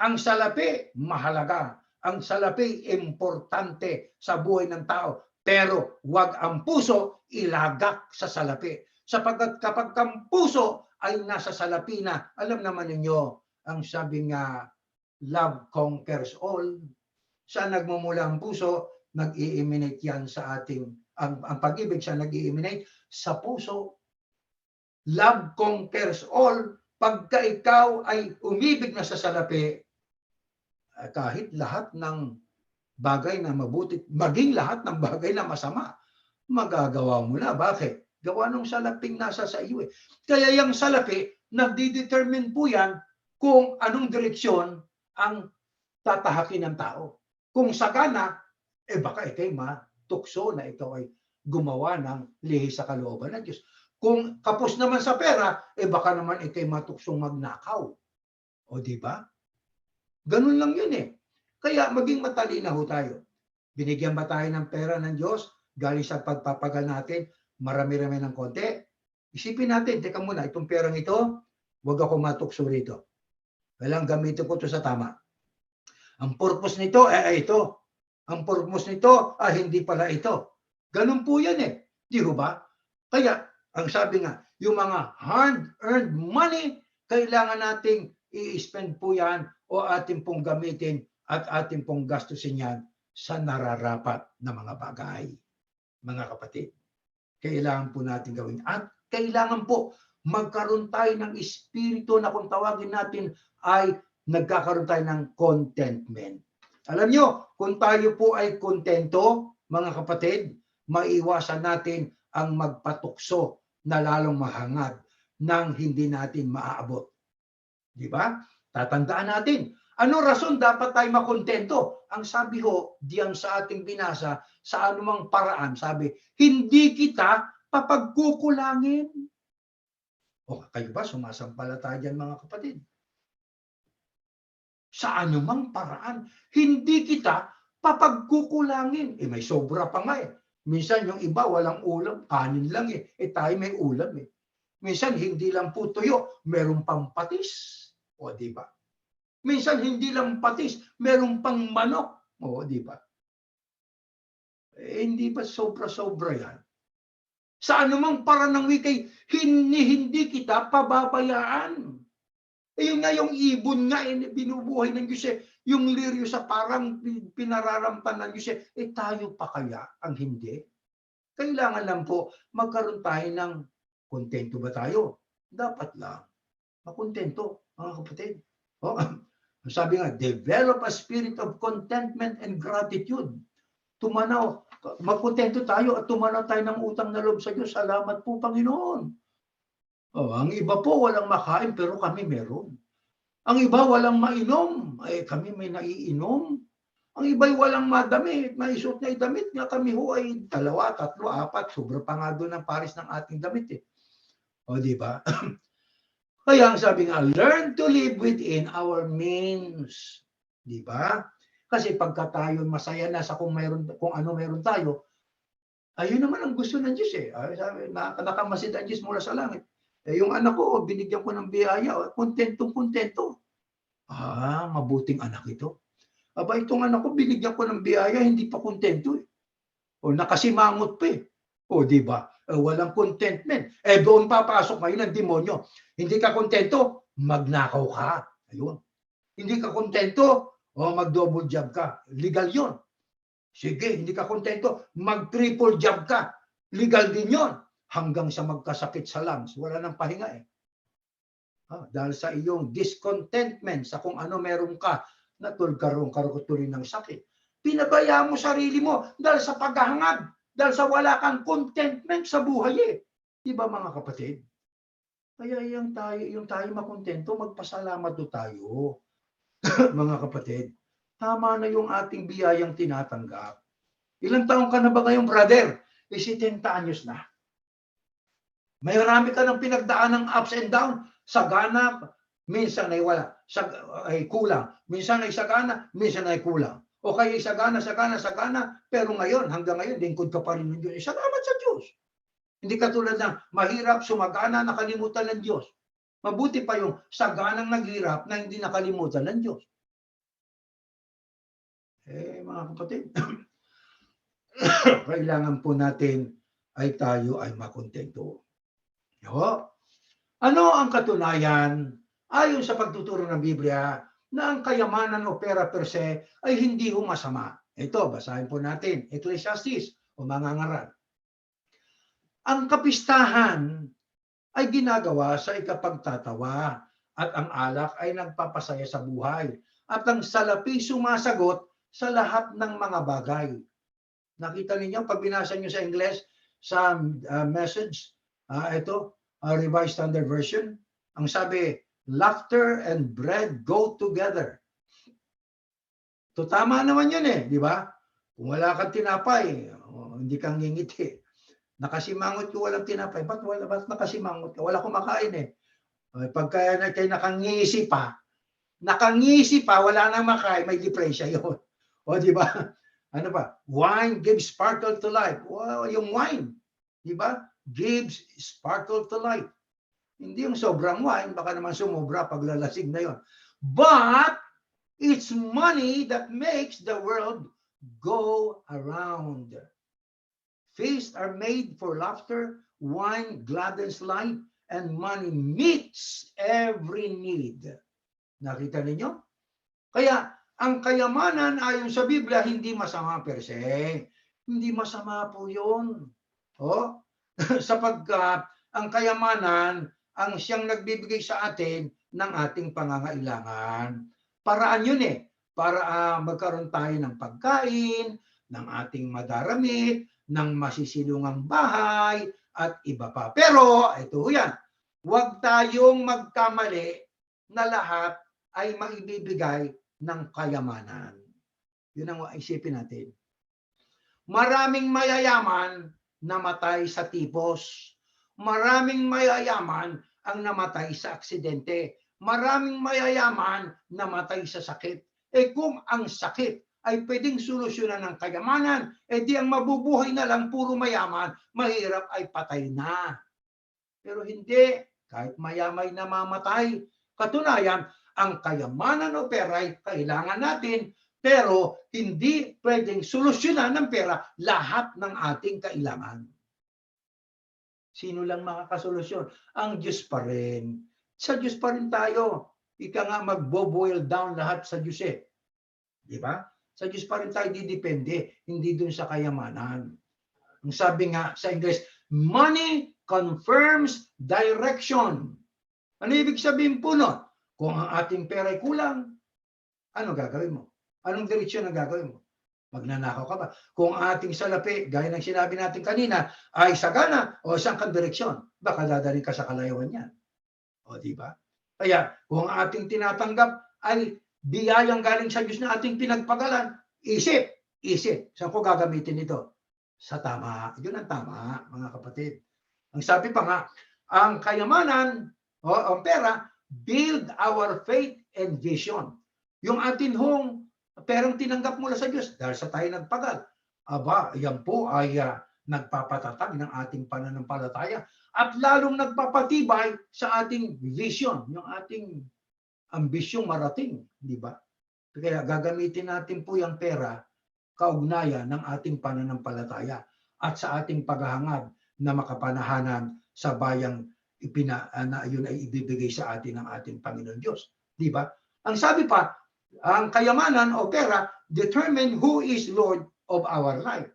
[SPEAKER 2] Ang salapi, mahalaga. Ang salapi, importante sa buhay ng tao. Pero wag ang puso ilagak sa salapi. Sapagkat kapag ang puso ay nasa salapi na, alam naman ninyo, ang sabi nga, love conquers all. Saan nagmumula ang puso? Nag-i-emanate yan sa ating, ang pag-ibig siya nag-i-emanate sa puso. Love conquers all. Pagka ikaw ay umibig na sa salapi, kahit lahat ng bagay na mabuti, maging lahat ng bagay na masama, magagawa mo na. Bakit? Gawa ng salaping nasa sa iyo. Kaya yung salapi, nagdi-determine po yan kung anong direksyon ang tatahakin ng tao. Kung sagana, baka ikay matukso na ikaw ay gumawa ng lihi sa kalooban ng Diyos. Kung kapos naman sa pera, baka naman ikay matuksong magnakaw. O di ba? Ganun lang yun eh. Kaya maging matalino tayo. Binigyan ba tayo ng pera ng Diyos? Galing sa pagpapagal natin, marami-rami ng konti. Isipin natin, teka muna, itong perang ito, huwag ako matukso rito. Kailangan gamitin ko ito sa tama. Ang purpose nito, ito. Ang purpose nito, hindi pala ito. Ganun po yan eh. Di ba? Kaya, ang sabi nga, yung mga hard-earned money, kailangan nating i-spend po yan o ating pong gamitin at ating pong gastusin yan sa nararapat na mga bagay. Mga kapatid, kailangan po natin gawin. At kailangan po magkaroon tayo ng espiritu na kung tawagin natin ay nagkakaroon tayo ng contentment. Alam nyo, kung tayo po ay kontento, mga kapatid, maiwasan natin ang magpatukso na lalong mahangad nang hindi natin maaabot. Di ba? Tatandaan natin. Ano rason dapat tayo makontento? Ang sabi ho, diyan sa ating binasa, sa anumang paraan, sabi, hindi kita papagkukulangin. O kayo ba, sumasampalataya dyan mga kapatid? Sa anumang paraan, hindi kita papagkukulangin. May sobra pa nga eh. Minsan yung iba walang ulam, kanin lang eh. Tayo may ulam eh. Minsan hindi lang po tuyo, meron pang patis. O di ba? Minsan hindi lang patis, meron pang manok. O di ba? Hindi ba sobra-sobra yan? Sa anumang paraan ng wikay, hindi kita pababayaan. Yun nga yung ibon nga, binubuhay ng Diyos eh. Yung liryo sa parang pinararampan ng Diyos eh. Tayo pa kaya ang hindi? Kailangan lang po magkaroon tayo ng kontento ba tayo? Dapat lang. Makontento, mga kapatid. Sabi nga, develop a spirit of contentment and gratitude. Tumanaw, magkontento tayo at tumanaw tayo ng utang na loob sa Diyos. Salamat po, Panginoon. Ang iba po walang makain pero kami meron. Ang iba walang mainom, kami may naiinom. Ang iba'y walang madamit, maisuot na damit nga kami ho ay 2, 3, 4, sobra pa nga doon ang paris ng ating damit eh. O di ba? Kaya ang sabi nga, learn to live within our means. Di ba? Kasi pagka tayo masaya na sa kung ano meron tayo, ayun naman ang gusto ng Diyos eh. Sabi, nakamasid ang Diyos mula sa langit. Yung anak ko, binigyan ko ng biyaya, kontentong-kontento. Mabuting anak ito. Aba, itong anak ko, binigyan ko ng biyaya, hindi pa kontento eh. Nakasimangot pa eh. Di ba? Walang contentment. Doon papasok ngayon ang demonyo. Hindi ka kontento, magnakaw ka. Ayun. Hindi ka kontento, mag-double job ka. Legal yun. Sige, hindi ka kontento, mag-triple job ka. Legal din yun. Hanggang sa magkasakit sa lungs, wala nang pahinga eh. Dahil sa iyong discontentment sa kung ano meron ka, natulgarong karukutuloy ng sakit. Pinabayaan mo sarili mo dahil sa paghahangad, dahil sa wala kang contentment sa buhay eh. Di ba mga kapatid? Kaya yung tayo makontento, magpasalamat do tayo. Mga kapatid, tama na yung ating biyayang tinatanggap. Ilang taong ka na ba ngayon, brother? 70 anyos na. May marami ka ng pinagdaan ng ups and down. Sagana, minsan ay wala. Ay kulang. Minsan ay sagana, minsan ay kulang. O kaya sagana, pero ngayon, hanggang ngayon, lingkod ka pa rin ng Diyos. Salamat sa Diyos. Hindi katulad ng mahirap, sumagana, nakalimutan ng Diyos. Mabuti pa yung saganang naghirap na hindi nakalimutan ng Diyos. Mga kapatid, kailangan po natin ay tayo ay makontento. Ano ang katunayan ayon sa pagtuturo ng Biblia na ang kayamanan o pera per se ay hindi masama? Ito, basahin po natin. Ecclesiastes o mga ngaral. Ang kapistahan ay ginagawa sa ikapagtatawa at ang alak ay nagpapasaya sa buhay at ang salapi sumasagot sa lahat ng mga bagay. Nakita ninyo, pag binasa nyo sa English, sa message, ito, Revised Standard Version, ang sabi, laughter and bread go together. To tama naman yun eh, di ba? Kung wala kang tinapay, hindi kang ngingiti. Nakasimangot ko walang tinapay, ba't nakasimangot ka? Wala kumakain eh. Pagka kayo nakangisi pa, wala nang makain, may diferensya yun. O di ba? Ano ba? Wine gives sparkle to life. Wow, yung wine, di ba? Gives sparkle to life. Hindi yung sobrang wine, baka naman sumobra paglalasing na yon. But it's money that makes the world go around. Feasts are made for laughter, wine gladdens life, and money meets every need. Nakita ninyo? Kaya, ang kayamanan ayon sa Biblia, hindi masama per se. Hindi masama po yun. Sapagkat ang kayamanan ang siyang nagbibigay sa atin ng ating pangangailangan. Paraan yun eh. Para magkaroon tayo ng pagkain, ng ating madaramit, ng masisilungang bahay, at iba pa. Pero, ito yan. Huwag tayong magkamali na lahat ay maibibigay ng kayamanan. Yun ang isipin natin. Maraming mayayaman namatay sa tipos. Maraming mayayaman ang namatay sa aksidente. Maraming mayayaman namatay sa sakit. Kung ang sakit ay pwedeng solusyonan ng kayamanan, di ang mabubuhay na lang puro mayaman, mahirap ay patay na. Pero hindi, kahit mayamay na mamatay. Katunayan, ang kayamanan o pera ay kailangan natin, pero hindi pwedeng solusyonan ng pera lahat ng ating kailangan. Sino lang makakasolusyon? Ang Diyos pa rin. Sa Diyos pa rin tayo. Ika nga magbo-boil down lahat sa Diyos eh. Di ba? Sa Diyos pa rin tayo didepende, hindi dun sa kayamanan. Ang sabi nga sa English, money confirms direction. Ano ibig sabihin po nun? Kung ang ating pera ay kulang, ano gagawin mo? Anong direksyon ang gagawin mo? Magnanakaw ka ba? Kung ating salapi, gaya ng sinabi natin kanina, ay sagana o saan kang direksyon, baka dadaling ka sa kalayuan yan. O di ba? Kaya kung ating tinatanggap ay biyayang galing sa Diyos na ating pinagpagalan, isip. Saan ko gagamitin ito? Sa tama. Yun ang tama, mga kapatid. Ang sabi pa nga, ang kayamanan o ang pera, build our faith and vision. Yung atin hong perang tinanggap mula sa Diyos dahil sa tayo nagpagal. Aba, yan po ay nagpapatatag ng ating pananampalataya at lalong nagpapatibay sa ating vision, yung ating ambisyong marating, di ba? Kaya gagamitin natin po yung pera kaugnayan ng ating pananampalataya at sa ating paghahangad na makapanahanan sa bayang na yun ay ibibigay sa atin ng ating Panginoon Diyos. Di ba? Ang sabi pa, ang kayamanan o pera determine who is Lord of our life.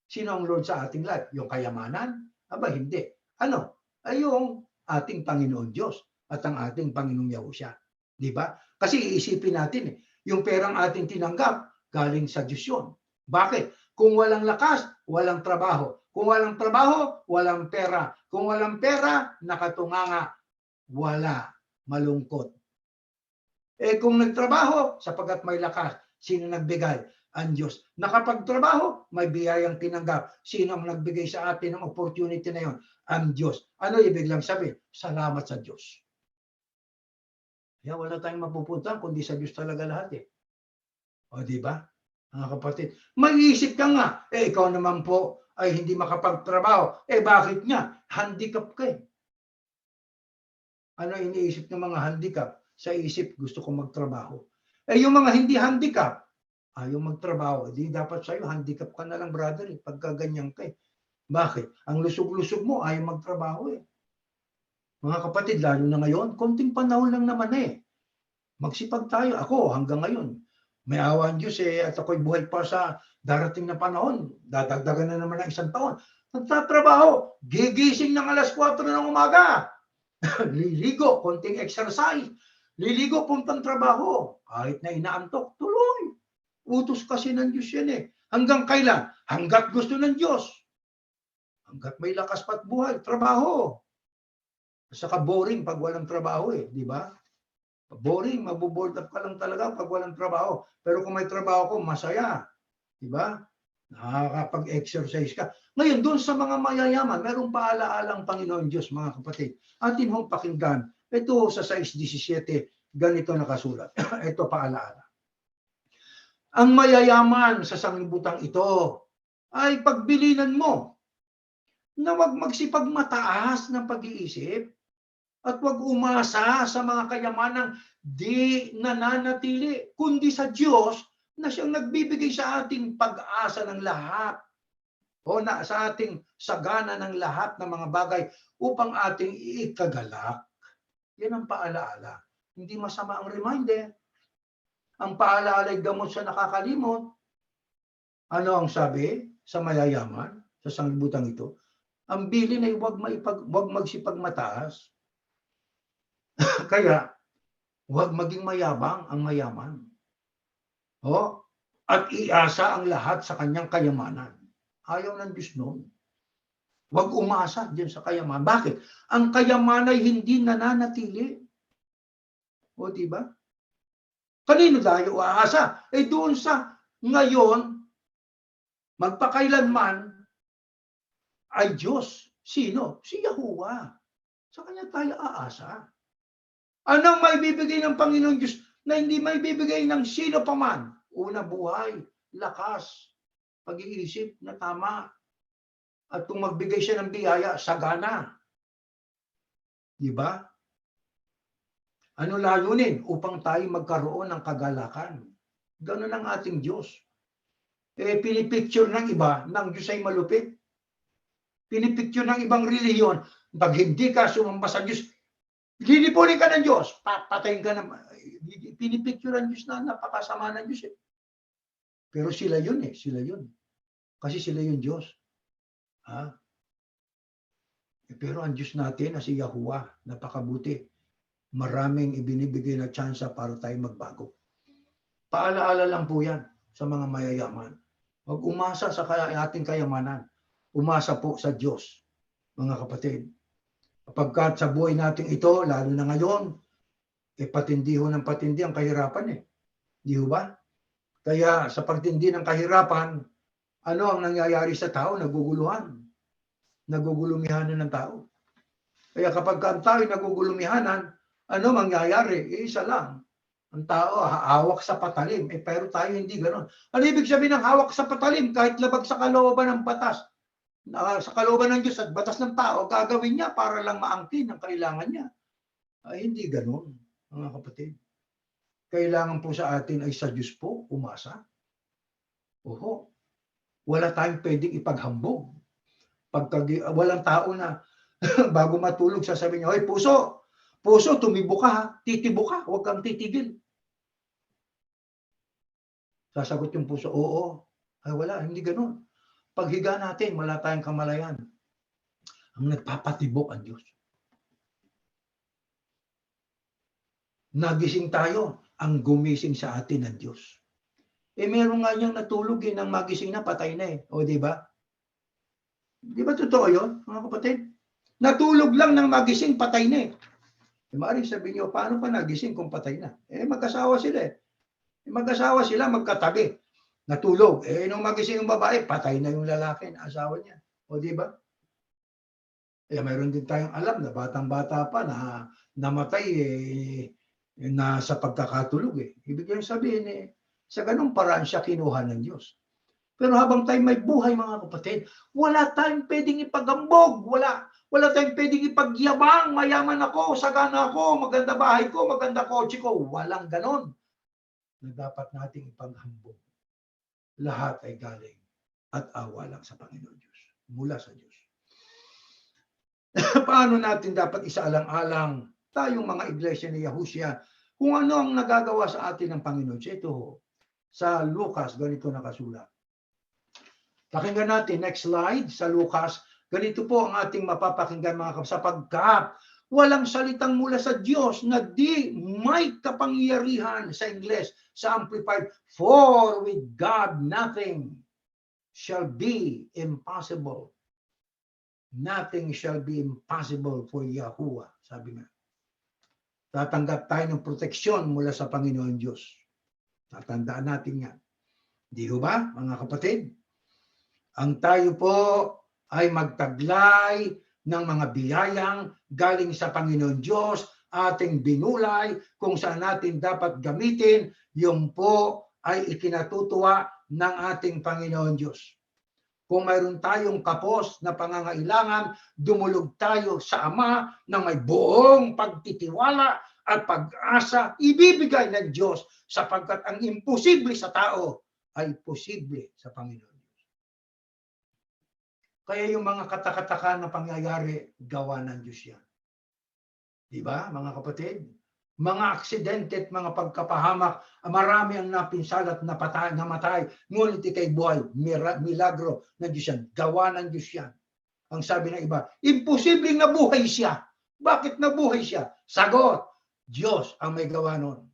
[SPEAKER 2] Sino ang Lord sa ating life? Yung kayamanan? Aba, hindi. Ano? Ay yung ating Panginoon Diyos at ang ating Panginoong Yahushua. Di ba? Kasi iisipin natin, yung perang ating tinanggap, galing sa Diyos yun. Bakit? Kung walang lakas, walang trabaho. Kung walang trabaho, walang pera. Kung walang pera, nakatunganga, wala, malungkot. Kung nagtrabaho, sapagkat may lakas, sino nagbigay? Ang Diyos. Nakapagtrabaho, may biyayang tinanggap. Sino ang nagbigay sa atin ng opportunity na yon? Ang Diyos. Ano ibig lang sabihin? Salamat sa Diyos. Kaya wala tayong mapupunta kundi sa Diyos talaga lahat O di ba? Mga kapatid, mag-iisip ka nga, ikaw naman po ay hindi makapagtrabaho. Bakit nga? Handicap ka Ano iniisip ng mga handicap? Sa isip, gusto ko magtrabaho. Yung mga hindi handicap, ayaw magtrabaho. Di dapat sa'yo, handicap ka na lang, brother, pagka ganyan ka Bakit? Ang lusog-lusog mo, ayaw magtrabaho Mga kapatid, lalo na ngayon, konting panahon lang naman Magsipag tayo. Ako, hanggang ngayon, may awa ang Diyos at ako'y buhay pa sa darating na panahon. Dadagdagan na naman ng 1 taon. Nagtatrabaho, gigising ng alas 4 ng umaga. Liligo, konting exercise. Liligo, puntang trabaho. Kahit na inaantok, tuloy. Utos kasi ng Diyos yan Hanggang kailan? Hanggat gusto ng Diyos. Hanggat may lakas pa't buhay, trabaho. Saka boring pag walang trabaho di ba? Boring, maboboard up ka lang talaga pag walang trabaho. Pero kung may trabaho ko, masaya. Di ba? Nakakapag-exercise ka. Ngayon, doon sa mga mayayaman, merong paalaala ang Panginoon Diyos, mga kapatid. Atin hong pakinggan. Ito sa 6:17, ganito nakasulat. Ito paalaala. Ang mayayaman sa sanglibutan ito ay pagbilinan mo na wag magsipagmataas ng pag-iisip at wag umasa sa mga kayamanang di nananatili, kundi sa Diyos na siyang nagbibigay sa ating pag-asa ng lahat o sa ating sagana ng lahat ng mga bagay upang ating ikagalak. Yan ang paalaala. Hindi masama ang reminder. Ang paalaala ay gamot sa nakakalimot. Ano ang sabi sa mayayaman, sa sanglibutan ito? Ang bilin ay wag magsipagmataas. Kaya, huwag maging mayabang ang mayaman. At iasa ang lahat sa kanyang kayamanan. Ayaw ng Diyos noon. Huwag umasa din sa kayamanan. Bakit? Ang kayamanan ay hindi nananatili. Di ba? Kanino tayo aasa? Doon sa ngayon, magpakailanman ay Diyos. Sino? Si Yahuwah. Sa kanya tayo aasa. Anong may bibigay ng Panginoon Diyos na hindi may bibigay ng sino paman? Una, buhay, lakas, pag-iisip na tama. At kung magbigay siya ng biyaya, sagana. Di ba? Ano layunin? Upang tayo magkaroon ng kagalakan. Ganun ang ating Diyos. Pinipicture ng iba, ng Diyos ay malupit. Pinipicture ng ibang reliyon, pag hindi ka sumamba sa Diyos, lilipunin ka ng Diyos, papatayin ka ng... Pinipicture ang Diyos na napakasama ng Diyos Pero sila yun sila yun. Kasi sila yung Diyos. Pero ang Diyos natin na si Yahuwah, napakabuti. Maraming ibinibigay na tsansa para tayo magbago. Paalaala lang po yan sa mga mayayaman. Huwag umasa sa ating kayamanan. Umasa po sa Diyos, mga kapatid. Kapagkat sa buhay natin ito, lalo na ngayon, patindi ho ng patindi ang kahirapan Di ba? Kaya sa pagtindi ng kahirapan, ano ang nangyayari sa tao? Naguguluhan. Nagugulumihanan ng tao. Kaya kapag ang tao ay nagugulumihanan, ano mangyayari? Isa lang. Ang tao hawak sa patalim. Pero tayo hindi ganoon. Ano ibig sabihin ng hawak sa patalim? Kahit labag sa kalooban ng batas, sa kalooban ng Diyos at batas ng tao, gagawin niya para lang maangkin ang kailangan niya. Ay, hindi ganoon, mga kapatid. Kailangan po sa atin ay sa Diyos po umasa. Wala tayong pwedeng ipaghambog. Walang tao na bago matulog sasabihin niya, hoy puso, Puso, tumibo ka ha. Titibo ka. Huwag kang titigil. Sasagot yung puso, oo. Ay wala, hindi ganun. Paghiga natin, wala tayong kamalayan. Ang nagpapatibok ang Diyos. Nagising tayo, ang gumising sa atin ng Diyos. Meron nga niyang natulog nang magising na, patay na eh. O di ba? Di ba totoo yun, mga kapatid? Natulog lang nang magising, patay na eh. Maaaring sabihin niyo, paano pa nagising kung patay na? Mag-asawa sila eh. Mag-asawa sila, magkatabi. Natulog. Nung magising yung babae, patay na yung lalaki na asawa niya. O di ba? Mayroon din tayong alam na batang-bata pa na namatay na sa pagkakatulog eh. Ibig sabihin sa ganung paraan siya kinuha ng Diyos. Pero habang tayo may buhay mga kapatid, wala tayong pwedeng ipagambog. Wala tayong pwedeng ipagyabang. Mayaman ako, sagana ako, maganda bahay ko, maganda kotse ko. Walang ganon na dapat nating ipaghambog. Lahat ay galing at awa lang sa Panginoon Diyos. Mula sa Diyos. Paano natin dapat isaalang-alang tayong mga iglesia ni Yahushua kung ano ang nagagawa sa atin ng Panginoon? Ito, sa Lucas, ganito nakasulat. Pakinggan natin, next slide, sa Lucas, ganito po ang ating mapapakinggan mga kapatid, sapagkat walang salitang mula sa Diyos na di may kapangyarihan sa Ingles, sa Amplified, for with God nothing shall be impossible. Nothing shall be impossible for Yahuwah. Sabi nga. Tatanggap tayo ng proteksyon mula sa Panginoon Diyos. Tatandaan natin yan. Di ba, mga kapatid? Ang tayo po ay magtaglay ng mga biyayang galing sa Panginoon Diyos, ating binulay, kung saan natin dapat gamitin, yung po ay ikinatutuwa ng ating Panginoon Diyos. Kung mayroon tayong kapos na pangangailangan, dumulog tayo sa Ama na may buong pagtitiwala at pag-asa, ibibigay ng Diyos sapagkat ang imposible sa tao ay posible sa Panginoon. Kaya yung mga katakataka na pangyayari, gawa ng Diyos yan. Di ba, mga kapatid? Mga aksidente at mga pagkapahamak, marami ang napinsala at namatay, ngunit ikay buhay, milagro ng Diyos yan, gawa ng Diyos yan. Ang sabi ng iba, imposibleng nabuhay siya. Bakit nabuhay siya? Sagot, Diyos ang may gawa nun.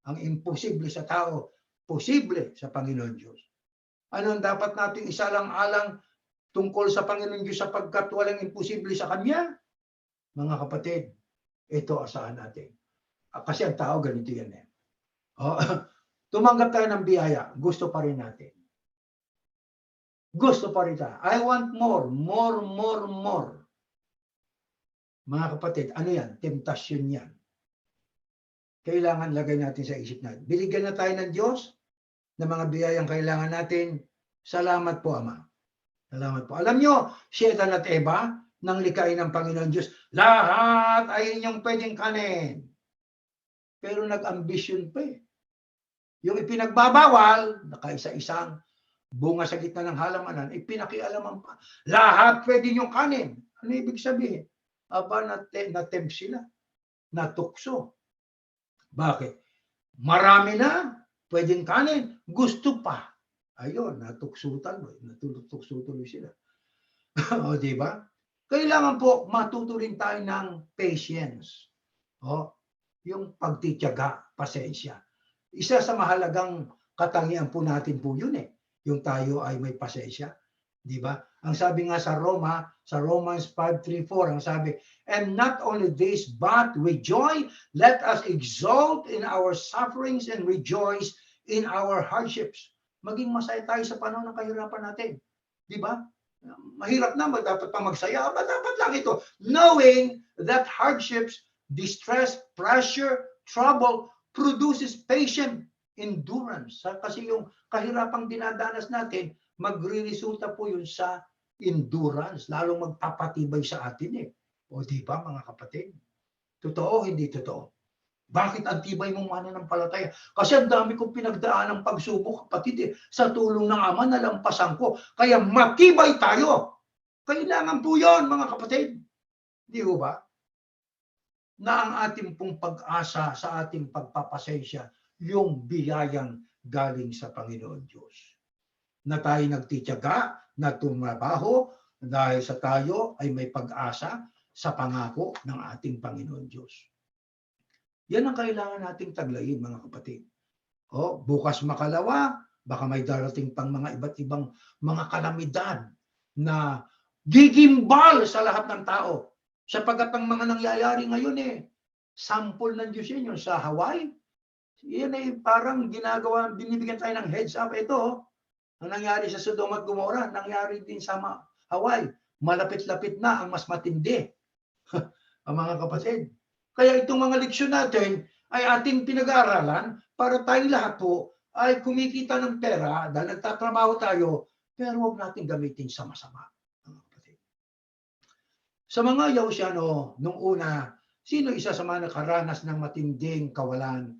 [SPEAKER 2] Ang imposible sa tao, posible sa Panginoon Diyos. Ano ang dapat nating isalang-alang tungkol sa Panginoon Diyos sapagkat walang imposible sa Kanya? Mga kapatid, ito asahan natin. Kasi ang tao ganito yan eh. Tumanggap tayo ng biyaya, gusto pa rin natin. Gusto pa rin tayo. I want more, more, more, more. Mga kapatid, ano yan? Temptasyon yan. Kailangan lagay natin sa isip natin. Binigyan na tayo ng Diyos ng mga biyayang kailangan natin. Salamat po, Ama. Salamat po. Alam nyo, si Adan at Eva, nang likain ng Panginoon Diyos, lahat ay inyong pwedeng kanin. Pero nag-ambisyon pa eh. Yung ipinagbabawal, nakaisa-isang bunga sa gitna ng halamanan, ipinakialaman pa. Lahat pwede niyong kanin. Ano ibig sabihin? Aba, natempt sila. Natukso. Bakit? Marami na, pwedeng kanin. Gusto pa. Ayun, natuksutan mo. Natutukso tuloy sila. O, di ba? Kailangan po matuto rin tayo ng patience. Yung pagtitiyaga, pasensya. Isa sa mahalagang katangian po natin po yun eh. Yung tayo ay may pasensya. Di ba? Ang sabi nga sa Romans 5:3-4, ang sabi, and not only this, but with joy, let us exult in our sufferings and rejoice in our hardships. Maging masaya tayo sa panahon ng kahirapan natin. Di ba? Mahirap na, dapat pa magsaya. Dapat lang ito. Knowing that hardships, distress, pressure, trouble produces patient endurance. Kasi yung kahirapang dinadanas natin, magre-resulta po yun sa endurance. Lalong magpapatibay sa atin eh. O di ba mga kapatid? Totoo, hindi totoo? Bakit ang tibay mong mananampalataya? Kasi ang dami kong pinagdaan ng pagsubok, kapatid eh. Sa tulong ng Ama, nalampasan ko. Kaya matibay tayo. Kailangan po yun, mga kapatid. Di ba? na ang ating pong pag-asa sa ating pagpapasensya, yung biyayang galing sa Panginoon Diyos. Na tayo nagtitiyaga, na tumabaho, dahil sa tayo ay may pag-asa sa pangako ng ating Panginoon Diyos. Yan ang kailangan nating taglayin, mga kapatid. Bukas makalawa, baka may darating pang mga iba't ibang mga kalamidad na gigimbal sa lahat ng tao. Sapagkat ang mga nangyayari ngayon sample ng Diyos yun sa Hawaii. Yan parang ginagawa, binibigyan tayo ng heads up. Ito, ang nangyari sa Sodom at Gomorrah, nangyari din sa Hawaii. Malapit-lapit na ang mas matindi. Ang mga kapatid. Kaya itong mga leksyon natin ay ating pinag-aaralan para tayong lahat po ay kumikita ng pera dahil nagtatrabaho tayo, pero huwag natin gamitin sa masama. Sa mga Yahusyano, nung una, sino isa sa mga nakaranas ng matinding kawalan?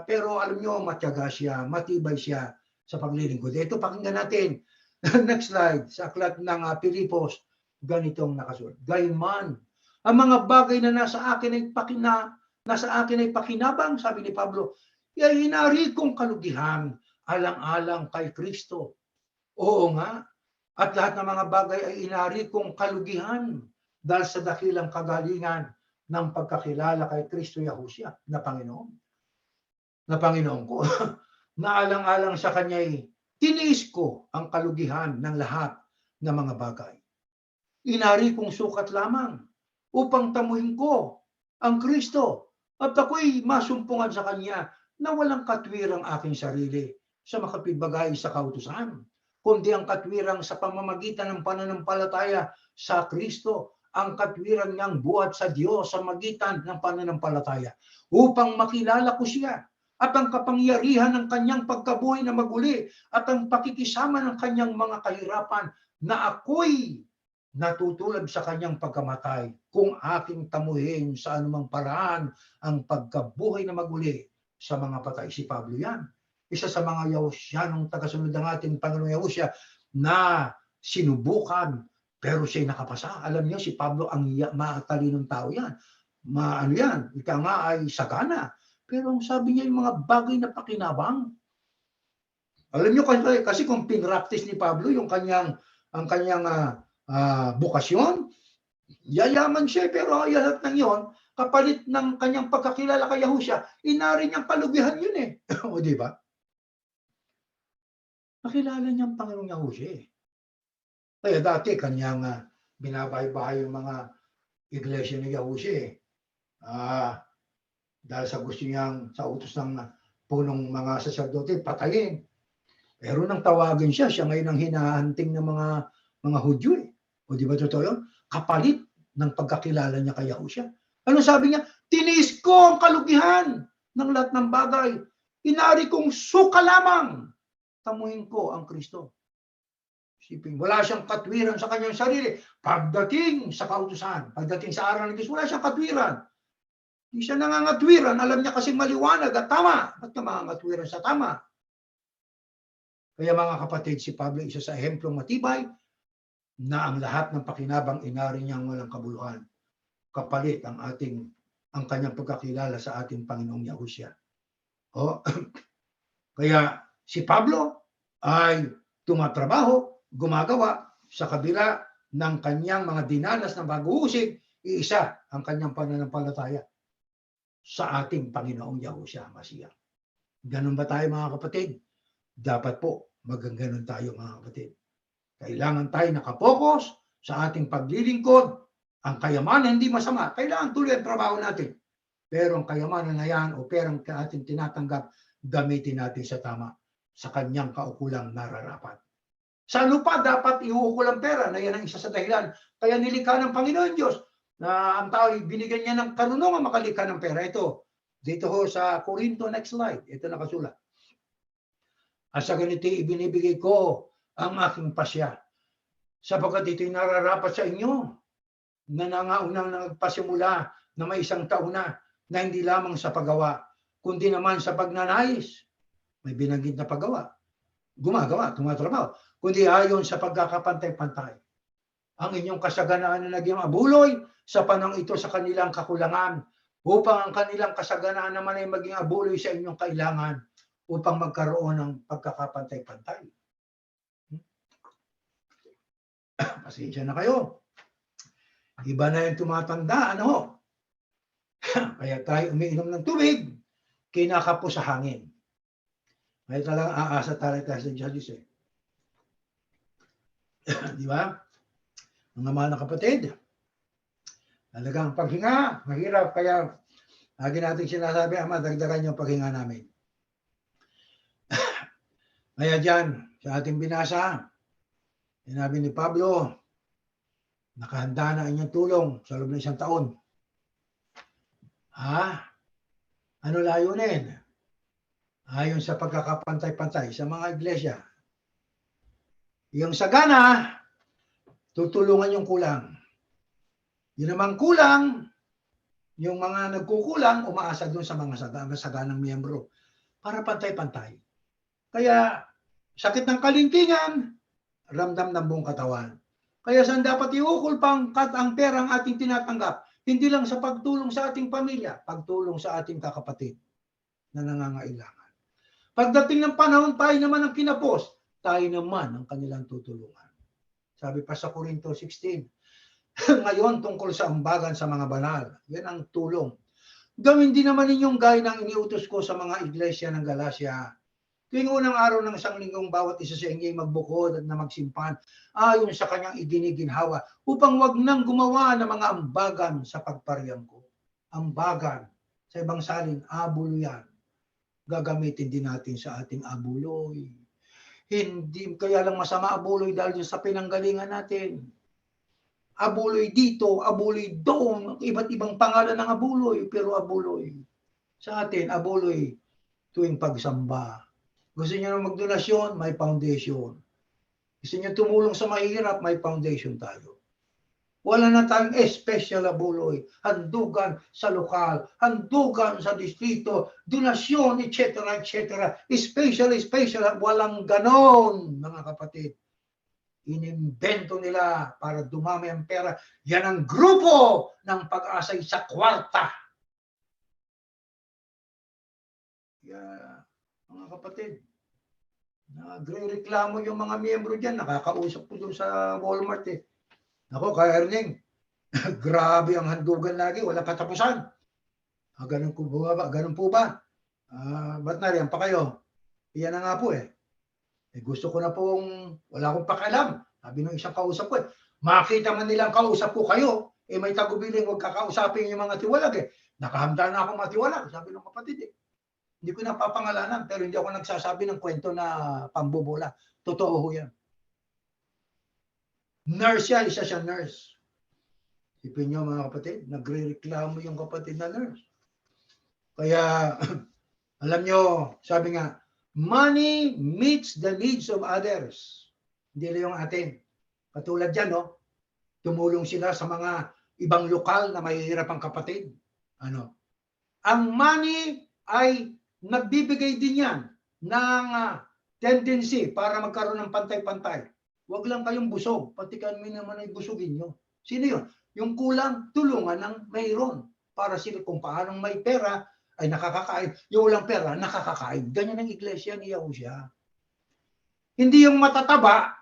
[SPEAKER 2] Pero alam nyo, matyaga siya, matibay siya sa paglilingkod. Ito, pakinggan natin. Next slide. Sa aklat ng Pilipos, ganitong nakasulat. Gayunman, ang mga bagay na nasa akin ay pakinabang, sabi ni Pablo, ay hinari kong kalugihan, alang-alang kay Kristo. Oo nga, at lahat ng mga bagay ay inari kong kalugihan dahil sa dakilang kagalingan ng pagkakilala kay Kristo Yahushua na Panginoon. Na Panginoon ko. Na alang-alang sa Kanya'y tiniis ko ang kalugihan ng lahat ng mga bagay. Inari kong sukat lamang upang tamuhin ko ang Kristo at ako'y masumpungan sa Kanya na walang katwirang aking sarili sa makapibagay sa kautusan, kundi ang katwirang sa pamamagitan ng pananampalataya sa Kristo, ang katwirang niyang buhat sa Diyos sa magitan ng pananampalataya, upang makilala ko siya at ang kapangyarihan ng kanyang pagkabuhay na maguli at ang pakikisama ng kanyang mga kahirapan na ako'y natutulad sa kanyang pagkamatay kung aking tamuhin sa anumang paraan ang pagkabuhay na maguli sa mga patay. Si Pablo yan. Isa sa mga Yahusyanong tagasunod ng ating Panginoong Yahushua na sinubukan pero siya'y nakapasa. Alam niyo, si Pablo ang matalinong tao yan. Ano yan, ika nga ay sagana. Pero ang sabi niya, yung mga bagay na pakinabang. Alam niyo, kasi kung pinractice ni Pablo yung ang kanyang bukasyon, yayaman siya, pero lahat ng yon, kapalit ng kanyang pagkakilala kay Yahushua, inari niyang kalugihan yun O di ba? Nakilala niya ang Panginoong Yahushua Kaya dati kanyang binabahay-bahay yung mga iglesia ni Yahushua dahil sa gusto niyang sa utos ng punong mga saserdote patayin. Pero nang tawagin siya ngayon ang hinahanting ng mga Hudyo O di ba totoo yun? Kapalit ng pagkakilala niya kay Yahushua. Ano sabi niya? Tiniis ko ang kalugihan ng lahat ng bagay. Inari kong suka lamang. Tamuhin ko ang Kristo. Isipin, wala siyang katwiran sa kanyang sarili. Pagdating sa kautusan, pagdating sa araw ng Diyos, wala siyang katwiran. Hindi siya nangangatwiran. Alam niya kasi maliwanag at tama. Ba't ka mangangatwiran sa tama? Kaya mga kapatid, si Pablo isa sa ehemplong matibay na ang lahat ng pakinabang inari niyang walang kabuluhan. Kapalit ang kanyang pagkakilala sa ating Panginoong Yahushua. Kaya si Pablo ay tumatrabaho, gumagawa sa kabila ng kanyang mga dinanas ng pag-uusig, iisa ang kanyang pananampalataya sa ating Panginoong Yahushua Mashiach. Ganun ba tayo mga kapatid? Dapat po magaganon tayo mga kapatid. Kailangan tayo nakapokus sa ating paglilingkod. Ang kayamanan hindi masama. Kailangan tuloy ang trabaho natin. Pero ang kayamanan na yan o perang ating tinatanggap, gamitin natin sa tama sa kanyang kaukulang nararapat. Sa lupa, dapat iuukol ang pera na yan ang isa sa dahilan. Kaya nilikha ng Panginoon Diyos na ang tao binigyan niya ng karunungan makalikha ng pera. Ito, dito ho sa Corinto, next slide. Ito nakasulat. At sa ganito, ibinibigay ko ang aking pasya. Sapagkat ito'y nararapat sa inyo na nangaunang nagpasimula na may isang taon na hindi lamang sa paggawa, kundi naman sa pagnanais. May binanggit na paggawa. Gumagawa, tumatrabaho. Kundi ayon sa pagkakapantay-pantay. ang inyong kasaganaan na naging abuloy sa panahon ito sa kanilang kakulangan, upang ang kanilang kasaganaan naman ay maging abuloy sa inyong kailangan, upang magkaroon ng pagkakapantay-pantay. Pasensya na kayo. Iba na yung tumatanda, ano? Kaya tayo umiinom ng tubig, kinakapos sa hangin. Kaya talagang aasa tayo sa Diyos eh. Di ba? Mga mahal na kapatid, talagang paghinga, mahirap. Kaya lagi natin sinasabi, Ama, dagdagan yung paghinga namin. Kaya dyan, sa ating binasa, sinabi ni Pablo, nakahanda na inyong tulong sa loob ng 1 taon. Ano layunin? Ayon sa pagkakapantay-pantay sa mga iglesia. Yung sagana, tutulungan yung kulang. Yun namang kulang, yung mga nagkukulang, umaasa doon sa mga saganang miyembro para pantay-pantay. Kaya, sakit ng kalintingan, ramdam ng buong katawan. Kaya saan dapat iukol ang perang ating tinatanggap? Hindi lang sa pagtulong sa ating pamilya, pagtulong sa ating kakapatid na nangangailangan. Pagdating ng panahon, tayo naman ang kinapos, tayo naman ang kanilang tutulungan. Sabi pa sa Corinto 16, ngayon tungkol sa ambagan sa mga banal, yan ang tulong. Gawin din naman ninyong gaya ng iniutos ko sa mga iglesia ng Galacia. Tuwing unang araw ng 1 linggong bawat isa sa inyo ay magbukod at na magsimpan ayon sa kanyang idiniginhawa upang wag nang gumawa ng mga ambagan sa pagpariyang ko. Ambagan, sa ibang salin, abulo yan. Gagamitin din natin sa ating abuloy. Hindi kaya lang masama abuloy dahil sa pinanggalingan natin. Abuloy dito, abuloy doon, iba't ibang pangalan ng abuloy, pero abuloy. Sa atin, abuloy tuwing pagsamba. Gusto niyo na magdonasyon, may foundation. Gusto niyo tumulong sa mahirap, may foundation tayo. Wala na tayong special abuloy, handugan sa lokal, handugan sa distrito, donasyon, etc., etc. Special, walang ganon, mga kapatid. Inimbento nila para dumami ang pera. Yan ang grupo ng pag-asay sa kwarta. Yeah. Mga kapatid, nagre-reklamo yung mga miyembro dyan. Nakakausap ko doon sa Walmart eh. Ako, Kaya Erning, grabe ang handugan lagi, walang katapusan. Ganun po ba? Ganun po ba? Ba't nariyan pa kayo? Iyan na nga po eh. Gusto ko na pong, wala akong pakialam. Sabi ng isang kausap ko makita man nilang kausap ko kayo, may tagubiling huwag kakausapin yung mga tiwalag eh. Nakahanda na akong matiwalag, sabi ng kapatid eh. Hindi ko napapangalanan, pero hindi ako nagsasabi ng kwento na pambobola. Totoo ho yan. Nurse yan, isa siya nurse. Isipin nyo mga kapatid, nagre-reklamo yung kapatid na nurse. Kaya, alam nyo, sabi nga, money meets the needs of others. Hindi lang yung atin. Katulad dyan, no? Tumulong sila sa mga ibang lokal na mahihirap ang kapatid. Ang money ay nagbibigay din yan ng tendency para magkaroon ng pantay-pantay. Huwag lang kayong busog, pati kami naman ay busugin nyo. Sino yun? Yung kulang, tulungan ng mayroon. Para sila kung paanong may pera, ay nakakakain. Yung walang pera, nakakakain. Ganyan ang iglesia ni Yahushua. Hindi yung matataba,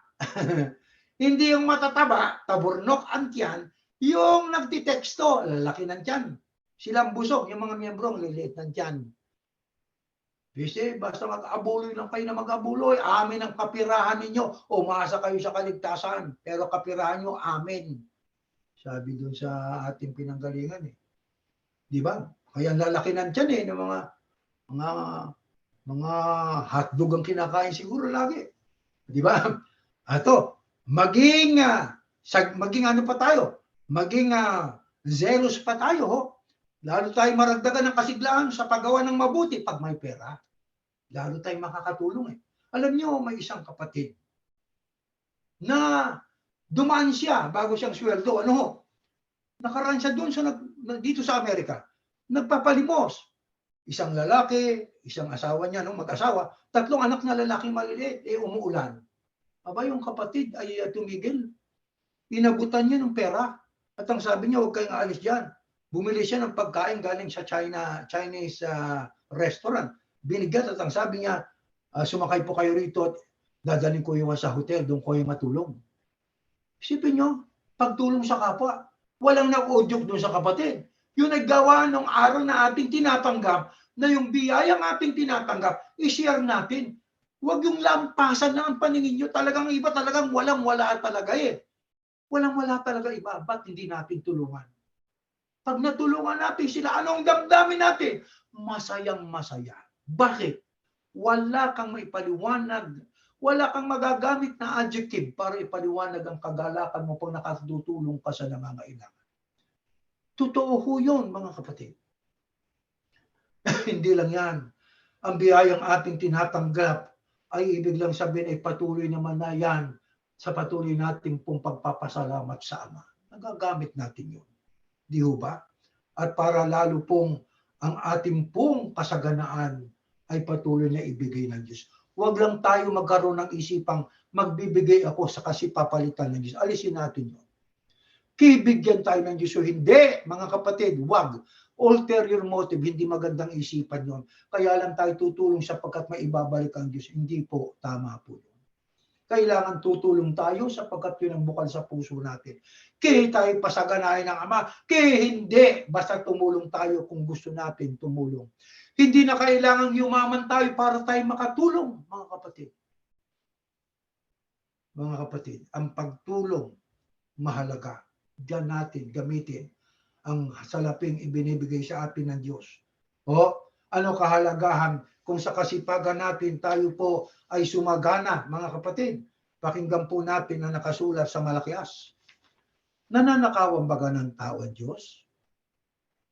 [SPEAKER 2] hindi yung matataba, taburnok ang tiyan, yung nagtiteksto, lalaki ng tiyan. Silang busog, yung mga miyembro, liliit ng tiyan. Kasi basta mag-abuloy lang kayo na mag-abuloy, amin ang kapirahan ninyo, umasa kayo sa kaligtasan, pero kapirahan nyo, amin. Sabi dun sa ating pinanggalingan eh. Di ba? Kaya lalaki ng tiyan eh, ng mga hotdog ang kinakain siguro lagi. Di ba? Ato, maging ano pa tayo? Maging zealous pa tayo, ho? Lalo tayo maragdagan ng kasiglahan sa paggawa ng mabuti pag may pera. Lalo tayo makakatulong eh. Alam niyo, may isang kapatid na dumaan siya bago siyang sweldo. Nakaraan siya doon dito sa Amerika. Nagpapalimos. Isang lalaki, isang asawa niya, mag-asawa, 3 anak na lalaki maliliit, umuulan. Aba, yung kapatid ay tumigil. Inabutan niya ng pera. At ang sabi niya, huwag kayong aalis dyan. Bumili siya ng pagkain galing sa Chinese restaurant. Binigyan at ang sabi niya, sumakay po kayo rito at dadalhin ko yung sa hotel, doon ko yung matulong. Isipin nyo, pagtulong sa kapwa, walang nag-udyok doon sa kapatid. Yung naggawa ng araw na ating tinatanggap, na yung biyayang ating tinatanggap, i-share natin. Huwag yung lampasan na ang paningin nyo. Talagang iba, talagang walang-wala talaga eh. Walang-wala talaga iba. Ba't hindi natin tulungan? Pag natulungan natin sila, anong damdamin natin? Masayang-masaya. Bakit? Wala kang maipaliwanag. Wala kang magagamit na adjective para ipaliwanag ang kagalakan mo pag nakatutulong ka sa nangangailangan. Totoo ho yun, mga kapatid. Hindi lang yan. Ang biyayang ating tinatanggap ay ibig lang sabihin ay patuloy naman na yan sa patuloy nating pong pagpapasalamat sa Ama. Nagagamit natin yun. Di ho ba? At para lalo pong ang ating pong kasaganaan ay patuloy na ibigay ng Diyos. Huwag lang tayo magkaroon ng isipang magbibigay ako sa kasi papalitan ng Diyos. Alisin natin yun. Kibigyan tayo ng Diyos o hindi, mga kapatid, huwag. Ulterior motive, hindi magandang isipan yon. Kaya lang tayo tutulong sapagkat may ibabalik ang Diyos. Hindi po, tama po yun. Kailangan tutulong tayo sapagkat yun ang bukal sa puso natin. Kaya tayo pasaganahin ng Ama, kaya hindi, basta tumulong tayo kung gusto natin tumulong. Hindi na kailangan yumaman tayo para tayo makatulong, mga kapatid. Mga kapatid, ang pagtulong mahalaga. Diyan natin gamitin ang salaping ibinibigay sa atin ng Diyos. O, ano kahalagahan kung sa kasipagan natin tayo po ay sumagana, mga kapatid. Pakinggan po natin na nakasulat sa Malakias. Nananakawan baga ng tao ang Diyos?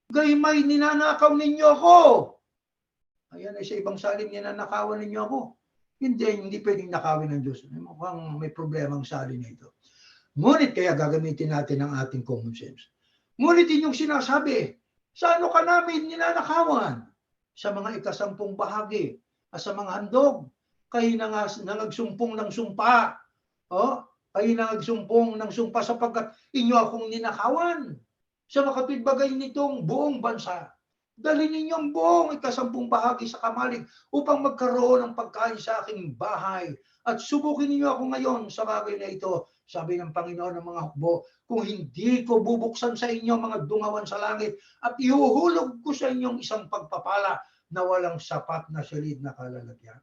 [SPEAKER 2] Gaymay ninanakaw ninyo ako. Ayan ay sa ibang salin, ninanakawan ninyo ako. Hindi pwedeng nakawin ng Diyos. Mukhang may problema ang salin na ito. Ngunit kaya gagamitin natin ang ating common sense. Ngunit inyong sinasabi, sa ano ka namin ninanakawan? Sa mga ikasampung bahagi, sa mga handog, kayo na nagsumpong ng sumpa. Kayo na nagsumpong ng sumpa sapagkat inyo akong ninakawan. Sa makatwid bagay nitong buong bansa, dalhin ninyong buong ikasampung bahagi sa kamalig upang magkaroon ng pagkain sa aking bahay. At subukin niyo ako ngayon sa bagay na ito, sabi ng Panginoon ng mga hukbo, kung hindi ko bubuksan sa inyo mga dungawan sa langit at ihuhulog ko sa inyong isang pagpapala na walang sapat na silid na kalalagyan.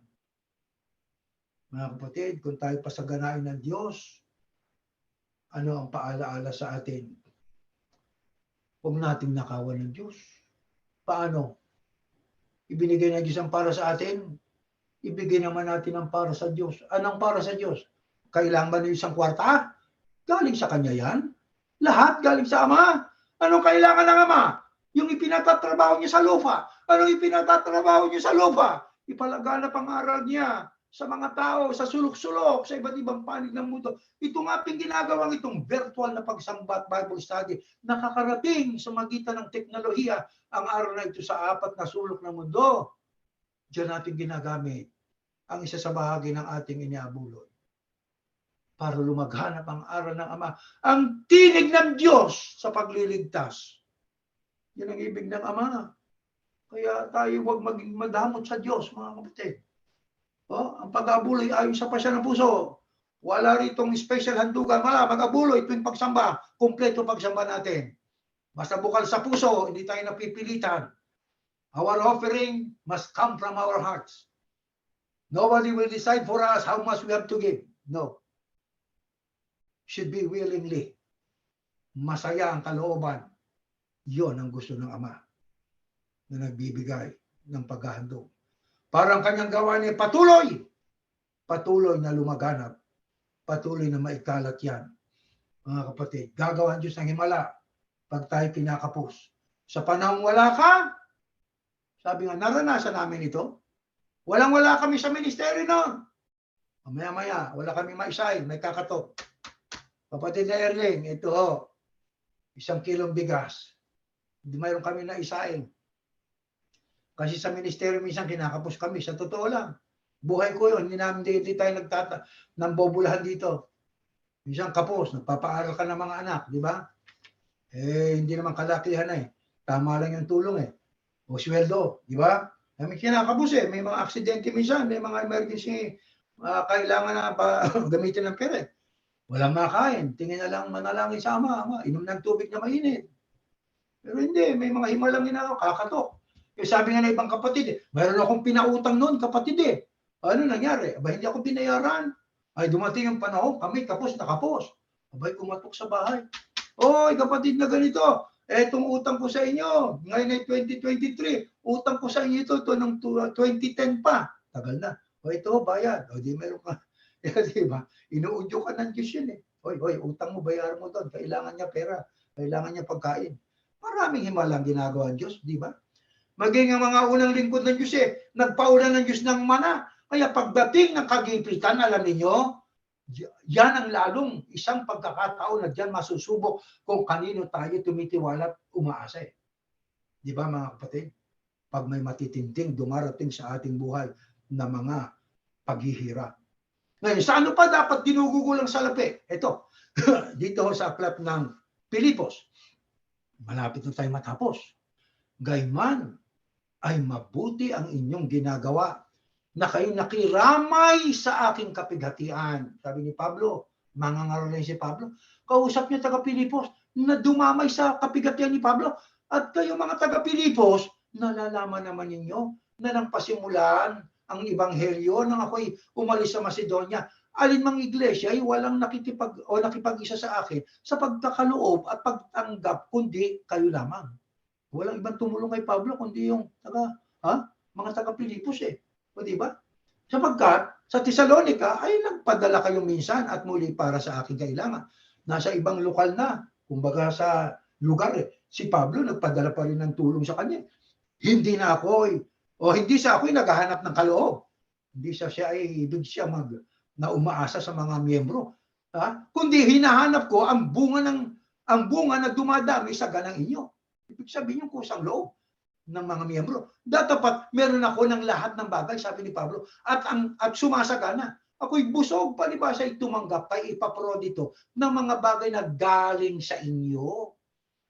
[SPEAKER 2] Mga kapatid, kung tayo pasaganain ng Diyos, ano ang paalaala sa atin? Huwag nating nakawan ng Diyos. Paano? Ibinigay ng Diyos ang para sa atin, ibigay naman natin ang para sa Diyos. Anong para sa Diyos? Kailangan ba ng isang kwarta? Galing sa Kanya yan. Lahat galing sa Ama. Anong kailangan ng Ama? Yung ipinatatrabaho niya sa lupa. Anong ipinatatrabaho niya sa lupa? Ipalaganap ang aral niya sa mga tao, sa sulok-sulok, sa iba't ibang panig ng mundo. Ito nga ping ginagawang itong virtual na pagsamba at Bible study, nakakarating sa magitan ng teknolohiya ang aral na ito sa apat na sulok ng mundo. Diyan natin ginagamit ang isa sa bahagi ng ating iniabuloy para lumaghanap ang aral ng Ama. Ang tinig ng Diyos sa pagliligtas. Yan ang ibig ng Ama. Kaya tayo huwag maging madamot sa Diyos, mga kapatid. Ang pag-abuloy ayon sa pasya ng puso. Wala ritong special handugan. Wala, mag-abuloy tuwing pagsamba. Kompleto pagsamba natin. Basta bukal sa puso, hindi tayo napipilitan. Our offering must come from our hearts. Nobody will decide for us how much we have to give. No. Should be willingly. Masaya ang kalooban. Yon ang gusto ng Ama na nagbibigay ng paghahandog. Parang kanyang gawa niya patuloy. Patuloy na lumaganap. Patuloy na maikalat yan. Mga kapatid, gagawan Diyos ng himala pag tayo pinakapos. Sa panahon wala ka, sabi nga, naranasan namin ito. Walang-wala kami sa ministeryo noon. Maya-maya, wala kami maisahin, may kakatok. Kapatid na Erling, ito ho, 1 kilong bigas. Mayroon kami na isahin. Kasi sa ministeryo minsan kinakapos kami. Sa totoo lang. Buhay ko yun. Hindi tayo nambobulahan dito. Minsan kapos, nagpapaaral ka ng mga anak, di ba? Hindi naman kalakihan na eh. Tama lang yung tulong eh. O sweldo, di ba? May kinakabos eh. May mga aksidente minsan, may mga emergency kailangan na gamitin ng pera eh. Walang makain. Tingin na lang manalangin sa ama, inom ng tubig na mainit. Pero hindi, may mga himalang ginagawa, kakatok. Sabi nga ng ibang kapatid, mayroon akong pinautang noon, kapatid eh. Ano nangyari? Hindi ako binayaran. Ay, dumating ang panahon, kami kapos na kapos. Kumatok sa bahay. Oy, kapatid na ganito, etong utang ko sa inyo, ngayon ay 2023, utang ko sa inyo ito ng 2010 pa. Tagal na. O ito, bayad. O di meron ka. Diba? Inuudyo ka ng Diyos yun eh. Oy, utang mo, bayaran mo doon. Kailangan niya pera. Kailangan niya pagkain. Maraming himalang ginagawa ng Diyos, di ba? Maging ang mga unang lingkod ng Diyos nagpaulan ng Diyos ng mana. Kaya pagdating ng kagipitan, alam niyo, yan ang lalong isang pagkakataon na diyan masusubok kung kanino tayo tumitiwala at umaasa eh. Di ba mga kapatid? Pag may matitinding dumarating sa ating buhay na mga paghihirap. Ngayon, sa ano pa dapat dinugugulang salapi? Ito, dito sa aklat ng Pilipos. Malapit na tayo matapos. Gayman ay mabuti ang inyong ginagawa na kayo nakiramay sa aking kapighatian. Sabi ni Pablo, mangangaral si Pablo. Kausap niya taga Pilipos na dumamay sa kapighatian ni Pablo. At kayo mga taga Pilipos, nalalaman naman ninyo na nang pasimulan ang ebanghelyo nang ako'y umalis sa Macedonia, alinmang iglesia ay walang nakipag-isa sa akin sa pagkakaloob at pagtanggap kundi kayo lamang. Walang ibang tumulong kay Pablo kundi yung mga taga Pilipos eh. O di ba? Sapagkat sa Thessalonica ay nagpadala kayo minsan at muli para sa aking kailangan. Nasa ibang lokal na, kumbaga sa lugar si Pablo nagpadala pa rin ng tulong sa kanya. Hindi sa ako'y naghahanap ng kaloob. Hindi siya ay ibig siya na umaasa sa mga miyembro. Kundi hinahanap ko ang bunga na dumadami sa ganang inyo. Ibig sabihin yung kusang loob ng mga miyembro. Dapat meron ako ng lahat ng bagay, sabi ni Pablo, at sumasagana. Ako'y busog, palibasa ay tumanggap kay Epaprodito ng mga bagay na galing sa inyo.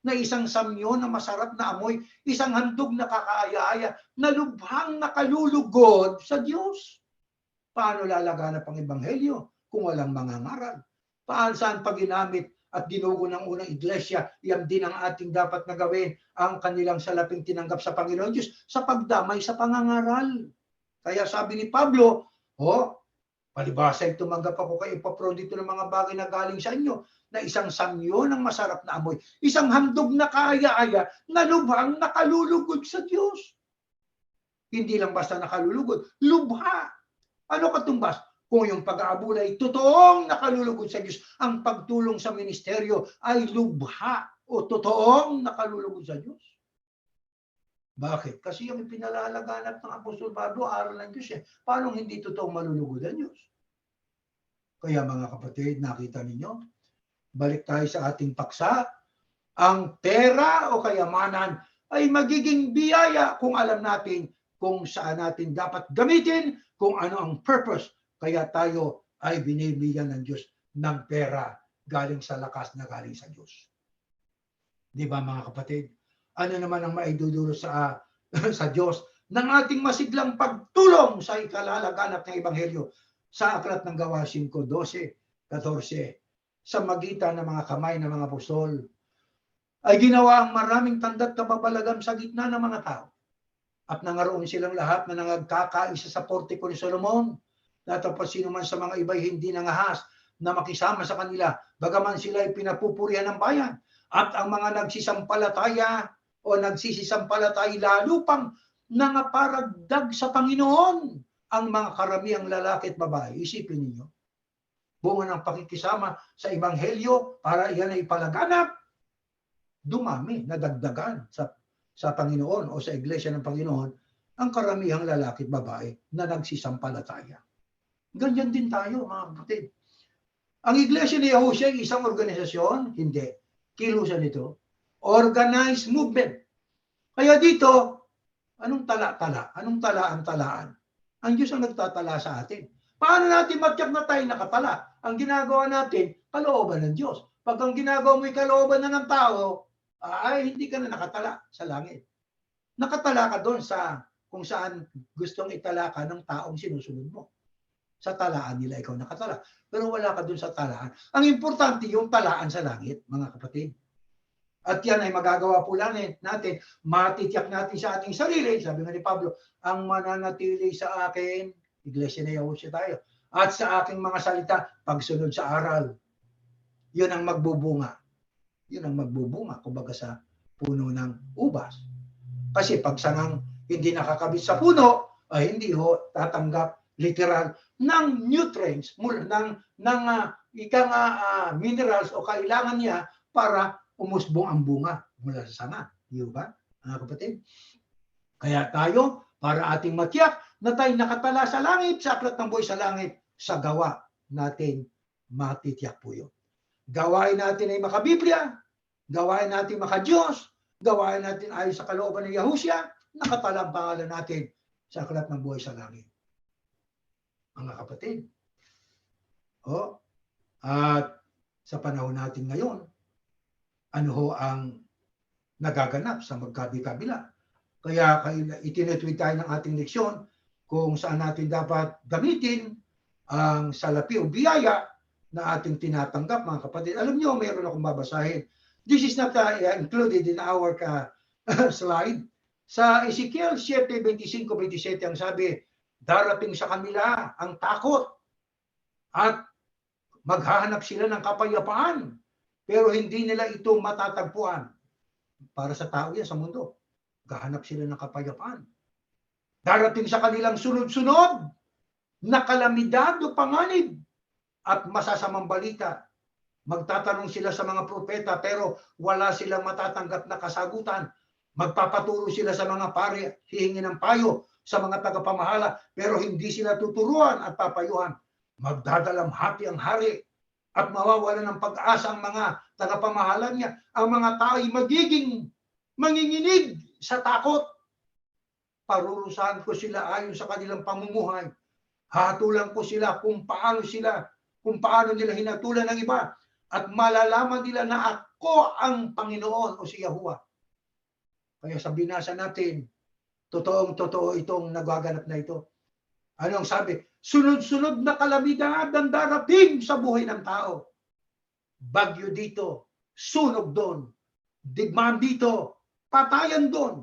[SPEAKER 2] Na isang samyo na masarap na amoy, isang handog na kakaaya-aya, na lubhang nakalulugod sa Diyos. Paano lalaganap ang ebanghelyo kung walang mangangaral? Saan pag ginamit at dinugo ng unang iglesia, yan din ang ating dapat na gawin, ang kanilang salaping tinanggap sa Panginoon Diyos sa pagdamay sa pangangaral. Kaya sabi ni Pablo, palibasa ay tumanggap ako kay Epaprodito ng mga bagay na galing sa inyo, na isang samyo ng masarap na amoy, isang handog na kaaya-aya, na lubhang nakalulugod sa Diyos. Hindi lang basta nakalulugod, lubha. Ano katumbas? Kung yung pag-aabula ay totoong nakalulugod sa Diyos, ang pagtulong sa ministeryo ay lubha o totoong nakalulugod sa Diyos. Bakit? Kasi yung pinalalaganap ng Apostol Pablo, aral ng Diyos Paano hindi totoong malulugod ang Diyos? Kaya mga kapatid, nakita ninyo, balik tayo sa ating paksa, ang pera o kayamanan ay magiging biyaya kung alam natin kung saan natin dapat gamitin, kung ano ang purpose. Kaya tayo ay binibigyan ng Diyos ng pera galing sa lakas na galing sa Diyos. Di ba mga kapatid? Ano naman ang maidudulot sa Diyos ng ating masiglang pagtulong sa ikalalaganap ng ebanghelyo sa aklat ng Gawa 5:12, 14 sa magitan ng mga kamay ng mga apostol ay ginawa ang maraming tanda't kababalaghan sa gitna ng mga tao. At nangaroon silang lahat na nangagkakaisa sa portiko ni Solomon. Natapos sino man sa mga iba'y hindi nangahas na makisama sa kanila, bagaman sila ay pinapupurihan ng bayan. At ang mga nagsisisampalataya lalo pang nangaparagdag sa Panginoon ang mga karamihang lalaki at babae. Isipin ninyo, bunga ng pakikisama sa ebanghelyo para iyan ay ipalaganap, dumami, nadagdagan sa Panginoon o sa iglesia ng Panginoon ang karamihang lalaki at babae na nagsisampalataya. Ganyan din tayo mga kapatid. Ang iglesia ni Yahushua ay isang organisasyon? Hindi. Kilusan ito. Organized movement. Kaya dito, anong tala-tala? Anong talaan-talaan? Ang Diyos ang nagtatala sa atin. Paano natin matyak na tayo nakatala? Ang ginagawa natin, kalooban ng Diyos. Pag ang ginagawa mo ay kalooban na ng tao, ay hindi ka na nakatala sa langit. Nakatala ka doon sa kung saan gustong itala ka ng taong sinusunod mo. Sa talaan nila ikaw nakatala. Pero wala ka doon sa talaan. Ang importante yung talaan sa langit, mga kapatid. At yan ay magagawa po lang natin, matitiyak natin sa ating sarili, sabi nga ni Pablo, ang mananatili sa akin, Iglesia na Yahusya tayo, at sa aking mga salita, pagsunod sa aral. Yun ang magbubunga. Yun ang magbubunga, kumbaga sa puno ng ubas. Kasi pag sangang hindi nakakabit sa puno, ay hindi ho tatanggap literal ng nutrients, ng minerals o kailangan niya para umusbong ang bunga mula sa sanga. Di ba, mga kapatid? Kaya tayo, para ating matiyak na tayo nakatala sa langit, sa aklat ng buhay sa langit, sa gawa natin matitiyak po yun. Gawain natin ay makabiblia, gawain natin makadiyos, gawain natin ayon sa kalooban ng Yahusya, nakatala ang pangalan natin sa aklat ng buhay sa langit. Mga kapatid. At sa panahon natin ngayon, ano ho ang nagaganap sa magkabi-kabila. Kaya itinutwid tayo ng ating leksyon kung saan natin dapat gamitin ang salapi o biyaya na ating tinatanggap, mga kapatid. Alam nyo, mayroon akong babasahin. This is not included in our slide. Sa Ezekiel 7:25-27 ang sabi, darating sa kanila ang takot at maghahanap sila ng kapayapaan. Pero hindi nila ito matatagpuan. Para sa tao yan sa mundo. Gahanap sila ng kapayapaan. Darating sa kanilang sunod-sunod na kalamidad o panganib at masasamang balita. Magtatanong sila sa mga propeta pero wala silang matatanggap na kasagutan. Magpapaturo sila sa mga pari, hihingi ng payo sa mga tagapamahala pero hindi sila tuturuan at papayuhan. Magdadalamhati ang hari at mawawalan ng pag-asa ang mga tagapamahala niya. Ang mga tao ay magiging manginginig sa takot. Parurusahan ko sila ayon sa kanilang pamumuhay. Hatulan ko sila kung paano nila hinatulan ng iba. At malalaman nila na ako ang Panginoon o si Yahuwah. Kaya sa binasa natin, totoong-totoo itong nagaganap na ito. Anong sabi? Sunod-sunod na kalamidad ang darating sa buhay ng tao. Bagyo dito, sunog doon, digmaan dito, patayan doon,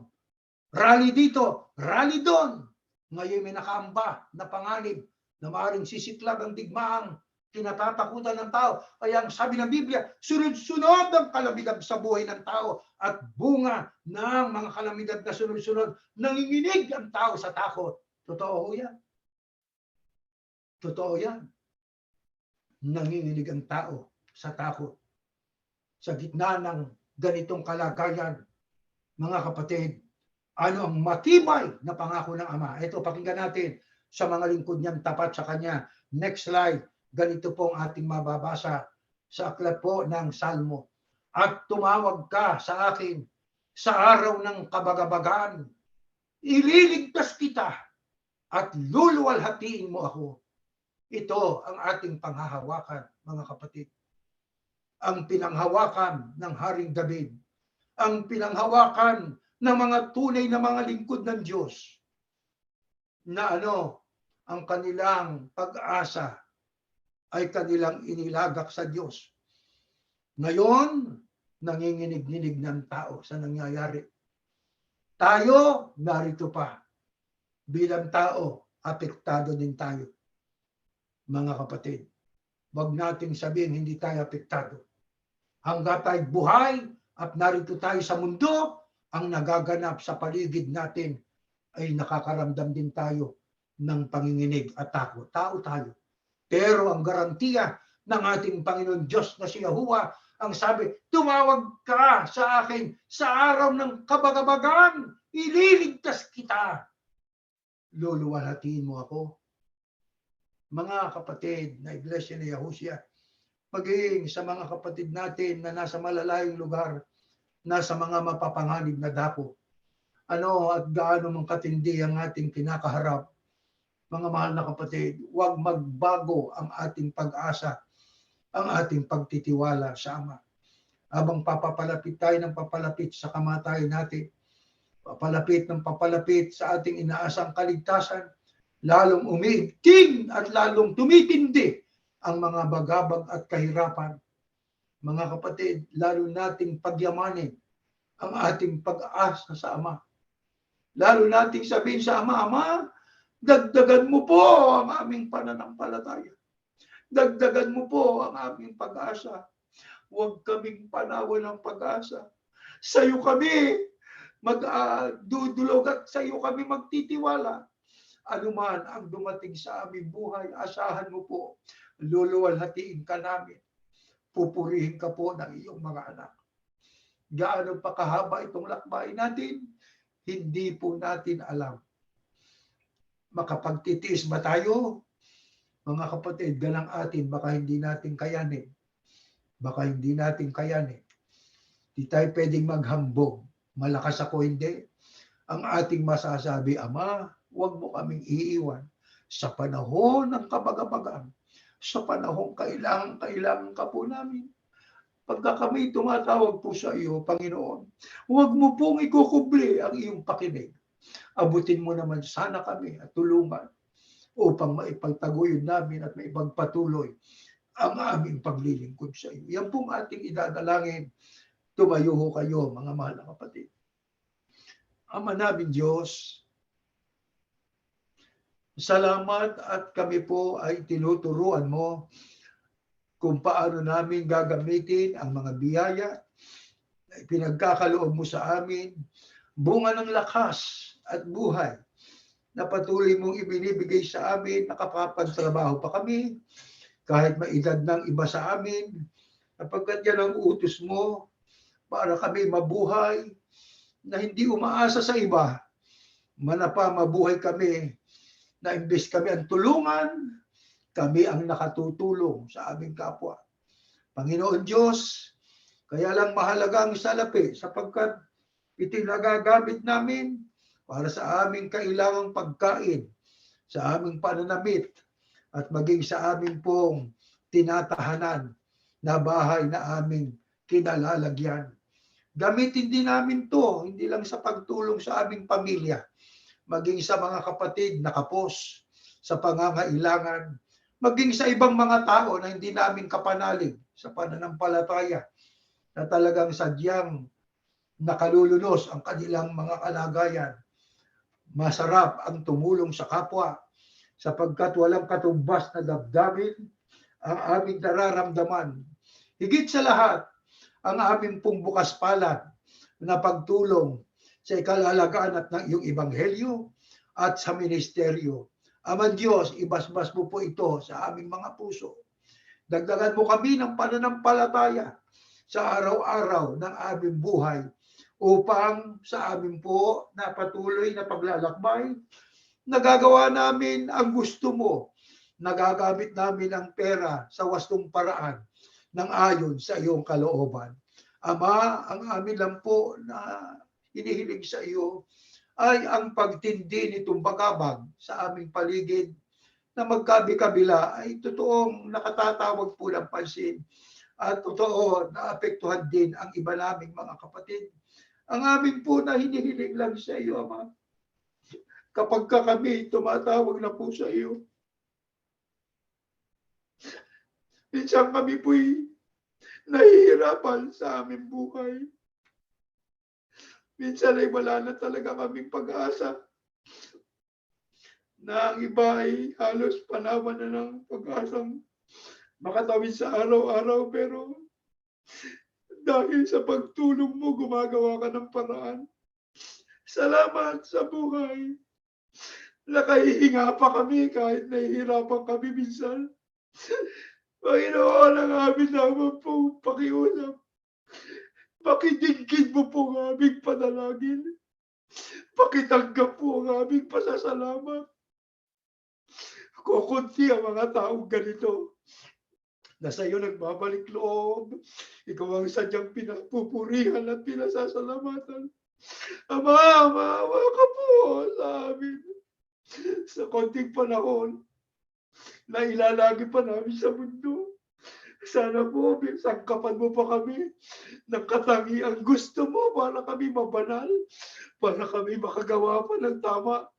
[SPEAKER 2] rally dito, rally doon. Ngayon may nakaamba na panganib na maaaring sisiklab ang digmaang kinatatakutan ng tao. Kaya ang sabi ng Biblia, sunod-sunod ang kalamidad sa buhay ng tao at bunga ng mga kalamidad na sunod-sunod, nanginginig ang tao sa takot. Totoo yan. Totoo yan. Nanginginig ang tao sa takot. Sa gitna ng ganitong kalagayan, mga kapatid, ano ang matibay na pangako ng Ama? Ito, pakinggan natin sa mga lingkod niyang tapat sa Kanya. Next slide. Ganito po ang ating mababasa sa aklat po ng Salmo. At tumawag ka sa akin sa araw ng kabagabagan. Ililigtas kita at luluwalhatiin mo ako. Ito ang ating panghahawakan, mga kapatid. Ang pinanghawakan ng Haring David. Ang pinanghawakan ng mga tunay na mga lingkod ng Diyos. Na ang kanilang pag-asa ay kanilang inilagak sa Diyos. Ngayon, nanginginig-ninig ng tao sa nangyayari. Tayo, narito pa. Bilang tao, apektado din tayo. Mga kapatid, wag nating sabihin hindi tayo apektado. Hanggat tayo buhay at narito tayo sa mundo, ang nagaganap sa paligid natin ay nakakaramdam din tayo ng panginginig at takot. Tao tayo. Pero ang garantiya ng ating Panginoon Diyos na si Yahuwah, ang sabi, tumawag ka sa akin sa araw ng kabagabagan, ililigtas kita. Luluwalhatiin mo ako. Mga kapatid na Iglesia ni Yahusya, maging sa mga kapatid natin na nasa malalayong lugar, nasa mga mapapanganib na dako, at gaano mang katindi ang ating kinakaharap, mga mahal na kapatid, huwag magbago ang ating pag-asa ang ating pagtitiwala sa Ama. Habang papapalapit tayo ng papalapit sa kamatayan natin, papalapit ng papalapit sa ating inaasang kaligtasan, lalong umiigting at lalong tumitindi ang mga bagabag at kahirapan. Mga kapatid, lalo nating pagyamanin ang ating pag-asa sa Ama. Lalo nating sabihin sa Ama, Ama, dagdagan mo po ang aming pananampalataya. Dagdagan mo po ang aming pag-asa. Huwag kaming panawan ng pag-asa. Sa iyo kami magdudulog at sa iyo kami magtitiwala. Ano man ang dumating sa aming buhay, asahan mo po, luluwalhatiin ka namin. Pupurihin ka po ng iyong mga anak. Gaano pa kahaba itong lakbay natin, hindi po natin alam. Makapagtitiis ba tayo? Mga kapatid, galang atin, baka hindi natin kayanin. Baka hindi natin kayanin. Di tayo pwedeng maghambog. Malakas ako, hindi. Ang ating masasabi, Ama, huwag mo kaming iiwan sa panahon ng kabagabagan, sa panahon kailangan ka po namin. Pagka kami tumatawag po sa iyo, Panginoon, huwag mo pong ikukubli ang iyong pakinig. Abutin mo naman sana kami at tulungan upang maipagtaguyod namin at maipagpatuloy ang aming paglilingkod sa iyo. Yan pong ating idadalangin. Tumayo ho kayo, mga mahal na kapatid. Ama namin Diyos, salamat at kami po ay tinuturuan mo kung paano namin gagamitin ang mga biyaya na pinagkakaloob mo sa amin, bunga ng lakas at buhay na patuloy mong ibinibigay sa amin, nakapapagtrabaho pa kami, kahit may edad ng iba sa amin, sapagkat yan ang utos mo para kami mabuhay na hindi umaasa sa iba, manapa mabuhay kami na imbes kami ang tulungan, kami ang nakatutulong sa aming kapwa. Panginoon Diyos, kaya lang mahalaga ang salapi sapagkat ito nagagamit namin para sa aming kailangang pagkain, sa aming pananamit, at maging sa aming pong tinatahanan na bahay na aming kinalalagyan. Gamitin din namin to, hindi lang sa pagtulong sa aming pamilya, maging sa mga kapatid na kapos, sa pangangailangan, maging sa ibang mga tao na hindi namin kapanalig sa pananampalataya, na talagang sadyang nakalulunos ang kanilang mga kalagayan. Masarap ang tumulong sa kapwa, sapagkat walang katumbas na damdamin ang aming nararamdaman. Higit sa lahat, ang aming pong bukas palad na pagtulong sa ikalalagaan at ng iyong ebanghelyo at sa ministeryo. Ama Diyos, ibasbas mo po ito sa aming mga puso. Dagdagan mo kami ng pananampalataya sa araw-araw ng aming buhay upang sa amin po na patuloy na paglalakbay, nagagawa namin ang gusto mo, nagagamit namin ang pera sa wastong paraan ng ayon sa iyong kalooban. Ama, ang amin lang po na hinihiling sa iyo ay ang pagtindi nitong bagabag sa aming paligid na magkabi-kabila ay totoong nakatatawag po ng pansin at totoo na apektuhan din ang iba naming mga kapatid. Ang amin po na hinihiling lang sa iyo, Ama, kapag kami tumatawag na po sa iyo, minsan kami po'y nahihirapan sa aming buhay. Minsan ay wala na talaga kaming pag-asa. Na ang iba ay halos panawan na ng pag-asang makatawid sa araw-araw. Pero dahil sa pagtulong mo, gumagawa ka ng paraan. Salamat sa buhay. Nakahihinga pa kami kahit nahihirapan kami minsan. Panginoon, ang amin naman po pakiusap. Pakidingkid mo po ang aming panalangin. Pakitanggap po ang aming pasasalamat. Kukunti ang mga taong ganito na sa iyo nagbabalik loob. Ikaw ang sadyang pinapupurihan at pinasasalamatan. Ama, maawa ka po sa amin. Sa konting panahon na ilalagi pa namin sa mundo, Sana po, sangkapan mo pa kami ng katangiang gusto mo para kami mabanal, para kami makagawa pa ng tama.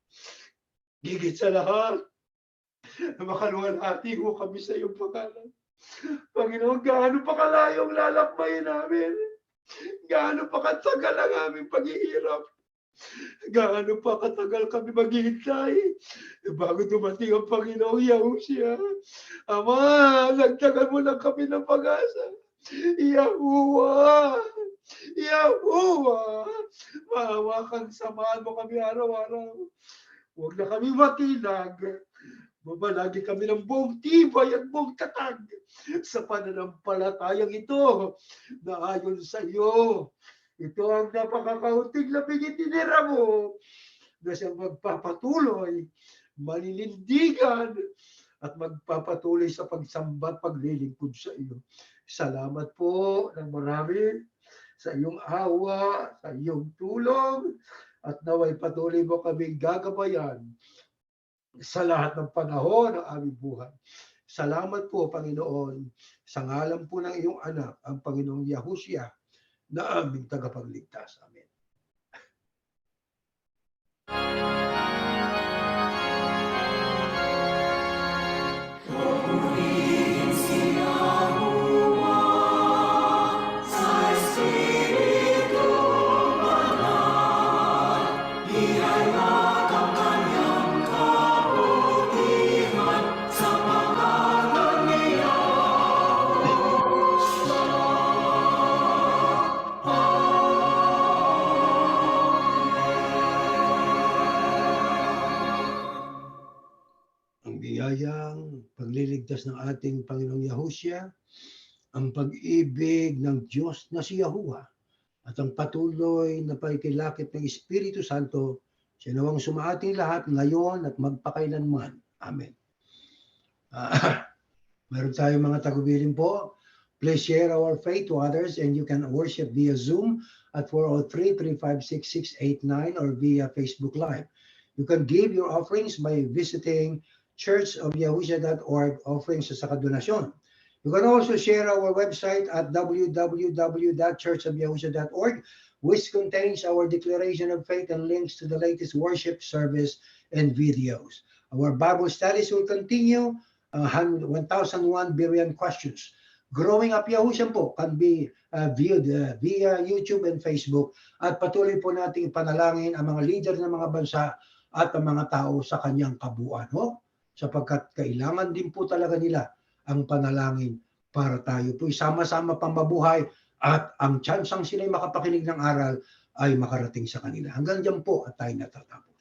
[SPEAKER 2] Higit sa lahat, makaluwalhati mo kami sa iyong pangalan. Panginoon, gaano pa kalayong lalakbayin namin? Gaano pa katagal ang aming paghihirap? Gaano pa katagal kami maghihintay bago dumating ang Panginoong Yahushua? Ama, nagtagal mo lang kami ng pag-asa. Yahuwah! Yahuwah! Maawa kang samahan mo kami araw-araw. Huwag na kami matilag. Mabalagi kami ng buong tibay at buong tatag sa pananampalatayang ito na ayon sa iyo. Ito ang napakakaunting labing itinira mo na siyang magpapatuloy, malilindigan, at magpapatuloy sa pagsamba at paglilingkod sa iyo. Salamat po ng marami sa iyong awa, sa iyong tulong, at naway patuloy mo kaming gagabayan sa lahat ng panahon ng aming buhay. Salamat po, Panginoon, sa ngalan po ng iyong anak, ang Panginoong Yahushua, na aming tagapagligtas. Amen. Ang biyayang pagliligtas ng ating Panginoong Yahushua, ang pag-ibig ng Diyos na si Yahuwah, at ang patuloy na pagkilakip ng Espiritu Santo, siya nawang sumaating lahat ngayon at magpakailanman. Amen. Meron tayong mga tagubilin po. Please share our faith to others, and you can worship via Zoom at 403-356-689 or via Facebook Live. You can give your offerings by visiting churchofyahushua.org, offerings sa donasyon. You can also share our website at www.churchofyahushua.org, which contains our declaration of faith and links to the latest worship service and videos. Our Bible studies will continue. 1001 Berean questions. Growing Up Yahushua po can be viewed via YouTube and Facebook, at patuloy po nating panalangin ang mga leader ng mga bansa at ang mga tao sa kanyang kabuuan. Sapagkat kailangan din po talaga nila ang panalangin para tayo po sama-sama pang mabuhay at ang tsansang sila'y makapakinig ng aral ay makarating sa kanila. Hanggang dyan po at tayo natatapos.